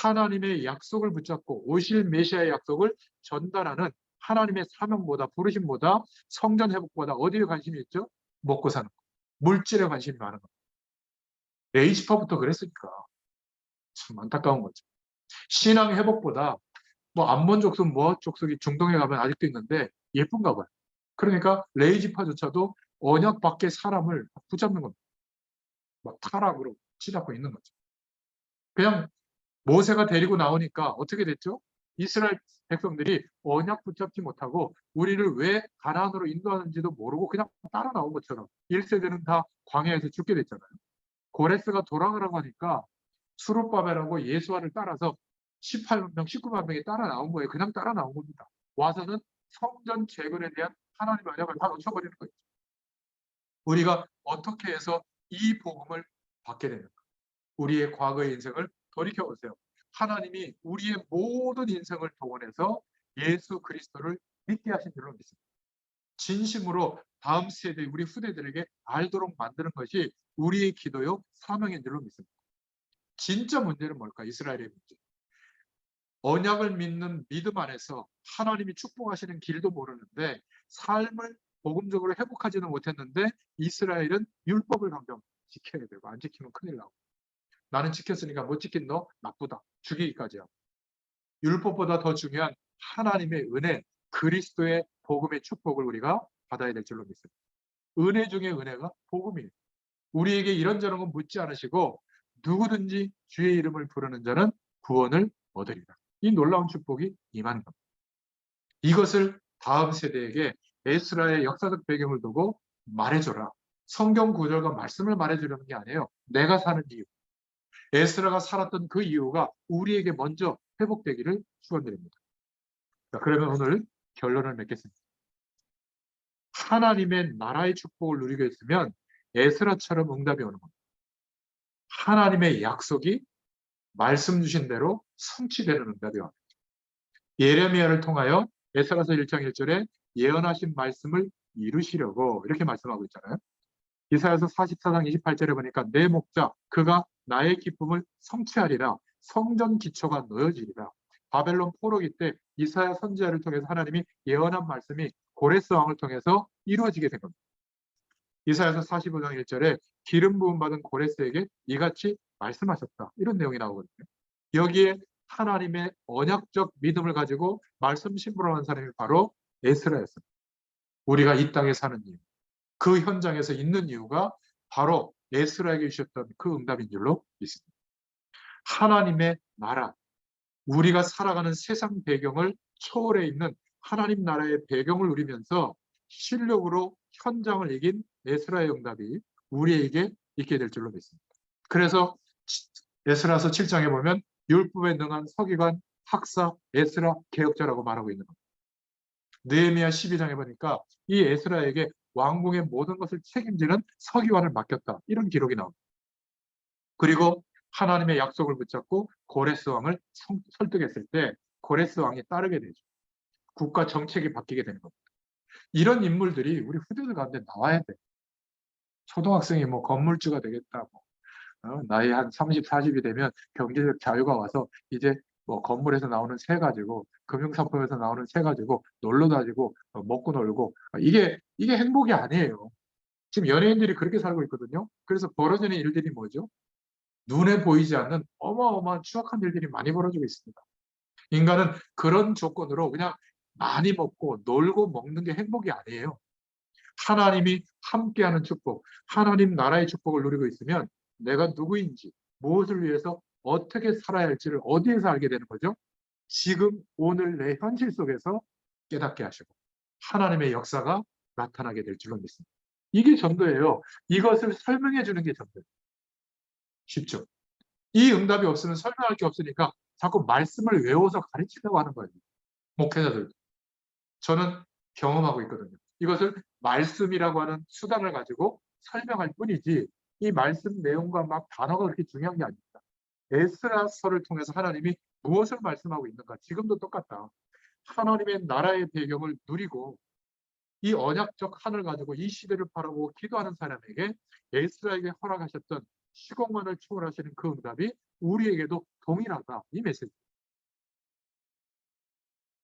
하나님의 약속을 붙잡고 오실 메시아의 약속을 전달하는 하나님의 사명보다, 부르심보다, 성전 회복보다 어디에 관심이 있죠? 먹고 사는 거, 물질에 관심이 많은 거. 레이지파부터 그랬으니까 참 안타까운 거죠. 신앙 회복보다, 뭐 암몬 족속, 뭐 족속이 중동에 가면 아직도 있는데 예쁜가 봐요. 그러니까 레이지파조차도 언약 밖의 사람을 붙잡는 겁니다. 막 타락으로 치닫고 있는 거죠. 그냥 모세가 데리고 나오니까 어떻게 됐죠? 이스라엘 백성들이 언약 붙잡지 못하고 우리를 왜 가나안으로 인도하는지도 모르고 그냥 따라 나온 것처럼 1세대는 다 광야에서 죽게 됐잖아요. 고레스가 돌아가라고 하니까 수룹바벨하고 예수아를 따라서 18만 명, 19만 명이 따라 나온 거예요. 그냥 따라 나온 겁니다. 와서는 성전 재건에 대한 하나님의 언약을 다 놓쳐버리는 거예요. 우리가 어떻게 해서 이 복음을 받게 되는가? 우리의 과거의 인생을 돌이켜보세요. 하나님이 우리의 모든 인생을 동원해서 예수 그리스도를 믿게 하신 줄로 믿습니다. 진심으로 다음 세대, 우리 후대들에게 알도록 만드는 것이 우리의 기도요 사명인 줄로 믿습니다. 진짜 문제는 뭘까? 이스라엘의 문제. 언약을 믿는 믿음 안에서 하나님이 축복하시는 길도 모르는데 삶을 복음적으로 회복하지는 못했는데, 이스라엘은 율법을 강경 지켜야 되고 안 지키면 큰일 나고, 나는 지켰으니까 못 지킨 너 나쁘다, 죽이기까지 하고, 율법보다 더 중요한 하나님의 은혜, 그리스도의 복음의 축복을 우리가 받아야 될 줄로 믿습니다. 은혜 중에 은혜가 복음이에요. 우리에게 이런저런 건 묻지 않으시고 누구든지 주의 이름을 부르는 자는 구원을 얻으리라. 이 놀라운 축복이 임하는 겁니다. 이것을 다음 세대에게 에스라의 역사적 배경을 두고 말해줘라. 성경 구절과 말씀을 말해주려는 게 아니에요. 내가 사는 이유. 에스라가 살았던 그 이유가 우리에게 먼저 회복되기를 축원드립니다. 그러면 오늘 결론을 맺겠습니다. 하나님의 나라의 축복을 누리고 있으면 에스라처럼 응답이 오는 겁니다. 하나님의 약속이 말씀 주신 대로 성취되는 응답이 옵니다. 예레미야를 통하여 에스라서 1장 1절에 예언하신 말씀을 이루시려고 이렇게 말씀하고 있잖아요. 이사야서 44장 28절에 보니까 내 목자 그가 나의 기쁨을 성취하리라. 성전 기초가 놓여지리라. 바벨론 포로기 때 이사야 선지자를 통해서 하나님이 예언한 말씀이 고레스 왕을 통해서 이루어지게 된 겁니다. 이사야서 45장 1절에 기름 부음 받은 고레스에게 이같이 말씀하셨다. 이런 내용이 나오거든요. 여기에 하나님의 언약적 믿음을 가지고 말씀 신부를 한 사람이 바로 에스라였습니다. 우리가 이 땅에 사는 이유, 그 현장에서 있는 이유가 바로 에스라에게 주셨던 그 응답인 줄로 믿습니다. 하나님의 나라, 우리가 살아가는 세상 배경을 초월해 있는 하나님 나라의 배경을 누리면서 실력으로 현장을 이긴 에스라의 응답이 우리에게 있게 될 줄로 믿습니다. 그래서 에스라서 7장에 보면 율법에 능한 서기관, 학사, 에스라, 개혁자라고 말하고 있는 겁니다. 느헤미야 12장에 보니까 이 에스라에게 왕궁의 모든 것을 책임지는 서기관을 맡겼다. 이런 기록이 나옵니다. 그리고 하나님의 약속을 붙잡고 고레스 왕을 설득했을 때 고레스 왕이 따르게 되죠. 국가 정책이 바뀌게 되는 겁니다. 이런 인물들이 우리 후대들 가운데 나와야 돼. 초등학생이 뭐 건물주가 되겠다. 나이 한 30, 40이 되면 경제적 자유가 와서 이제 뭐 건물에서 나오는 세 가지고 금융상품에서 나오는 세 가지고 놀러 다니고 먹고 놀고 이게 행복이 아니에요. 지금 연예인들이 그렇게 살고 있거든요. 그래서 벌어지는 일들이 뭐죠? 눈에 보이지 않는 어마어마한 추악한 일들이 많이 벌어지고 있습니다. 인간은 그런 조건으로 그냥 많이 먹고 놀고 먹는 게 행복이 아니에요. 하나님이 함께하는 축복, 하나님 나라의 축복을 누리고 있으면 내가 누구인지, 무엇을 위해서 어떻게 살아야 할지를 어디에서 알게 되는 거죠? 지금 오늘 내 현실 속에서 깨닫게 하시고 하나님의 역사가 나타나게 될 줄로 믿습니다. 이게 전도예요. 이것을 설명해 주는 게 전도예요. 쉽죠? 이 응답이 없으면 설명할 게 없으니까 자꾸 말씀을 외워서 가르치려고 하는 거예요. 목회자들. 저는 경험하고 있거든요. 이것을 말씀이라고 하는 수단을 가지고 설명할 뿐이지 이 말씀 내용과 막 단어가 그렇게 중요한 게 아닙니다. 에스라서를 통해서 하나님이 무엇을 말씀하고 있는가? 지금도 똑같다. 하나님의 나라의 배경을 누리고 이 언약적 한을 가지고 이 시대를 바라보고 기도하는 사람에게 에스라에게 허락하셨던 시공간을 초월하시는 그 응답이 우리에게도 동일하다. 이 메시지.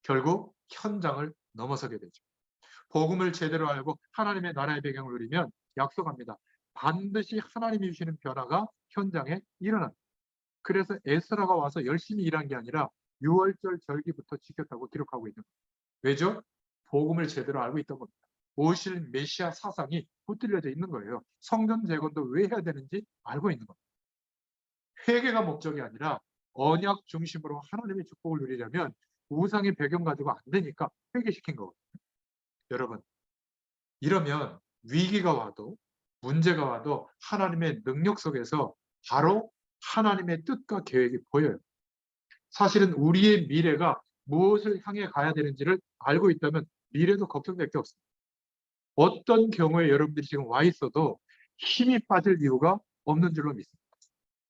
결국 현장을 넘어서게 되죠. 복음을 제대로 알고 하나님의 나라의 배경을 누리면 약속합니다. 반드시 하나님이 주시는 변화가 현장에 일어납니다. 그래서 에스라가 와서 열심히 일한 게 아니라 6월절 절기부터 지켰다고 기록하고 있는 거예요. 왜죠? 복음을 제대로 알고 있던 겁니다. 오실 메시아 사상이 붙들려져 있는 거예요. 성전 재건도 왜 해야 되는지 알고 있는 겁니다. 회개가 목적이 아니라 언약 중심으로 하나님의 축복을 누리려면 우상의 배경 가지고 안 되니까 회개시킨 거거든요. 여러분, 이러면 위기가 와도 문제가 와도 하나님의 능력 속에서 바로 하나님의 뜻과 계획이 보여요. 사실은 우리의 미래가 무엇을 향해 가야 되는지를 알고 있다면 미래도 걱정될 게 없습니다. 어떤 경우에 여러분들이 지금 와 있어도 힘이 빠질 이유가 없는 줄로 믿습니다.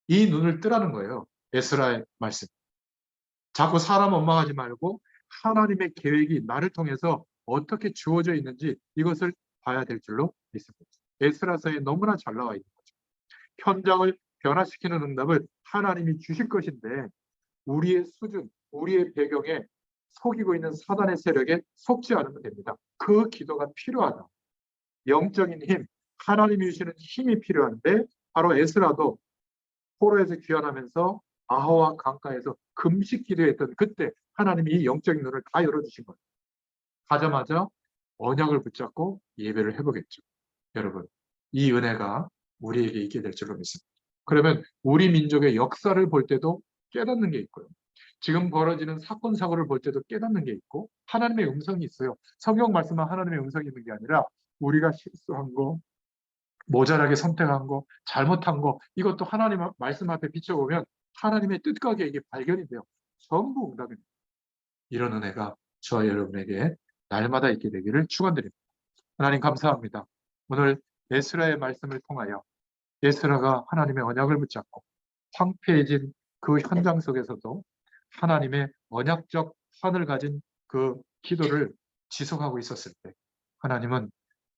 이 눈을 뜨라는 거예요. 에스라의 말씀. 자꾸 사람 원망하지 말고 하나님의 계획이 나를 통해서 어떻게 주어져 있는지 이것을 봐야 될 줄로 믿습니다. 에스라서에 너무나 잘 나와 있는 거죠. 현장을 변화시키는 응답을 하나님이 주실 것인데 우리의 수준, 우리의 배경에 속이고 있는 사단의 세력에 속지 않으면 됩니다. 그 기도가 필요하다. 영적인 힘, 하나님이 주시는 힘이 필요한데 바로 에스라도 포로에서 귀환하면서 아하와 강가에서 금식 기도했던 그때 하나님이 이 영적인 눈을 다 열어주신 거예요. 가자마자 언약을 붙잡고 예배를 해보겠죠. 여러분, 이 은혜가 우리에게 있게 될 줄로 믿습니다. 그러면 우리 민족의 역사를 볼 때도 깨닫는 게 있고요. 지금 벌어지는 사건 사고를 볼 때도 깨닫는 게 있고 하나님의 음성이 있어요. 성경 말씀만 하나님의 음성이 있는 게 아니라 우리가 실수한 거, 모자라게 선택한 거, 잘못한 거 이것도 하나님 말씀 앞에 비춰보면 하나님의 뜻과 계획이 발견이 돼요. 전부 응답입니다. 이런 은혜가 저와 여러분에게 날마다 있게 되기를 축원드립니다. 하나님 감사합니다. 오늘 에스라의 말씀을 통하여 에스라가 하나님의 언약을 붙잡고 황폐해진 그 현장 속에서도 하나님의 언약적 판을 가진 그 기도를 지속하고 있었을 때 하나님은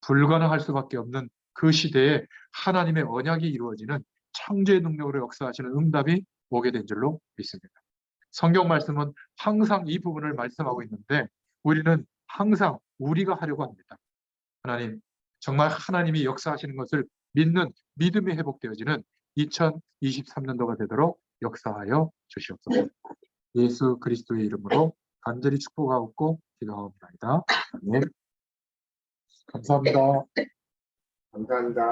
불가능할 수밖에 없는 그 시대에 하나님의 언약이 이루어지는 창조의 능력으로 역사하시는 응답이 오게 된 줄로 믿습니다. 성경 말씀은 항상 이 부분을 말씀하고 있는데 우리는 항상 우리가 하려고 합니다. 하나님, 정말 하나님이 역사하시는 것을 믿는 믿음이 회복되어지는 2023년도가 되도록 역사하여 주시옵소서. 예수 그리스도의 이름으로 간절히 축복하옵고 기도하옵나이다. 아멘. 감사합니다. 감사합니다.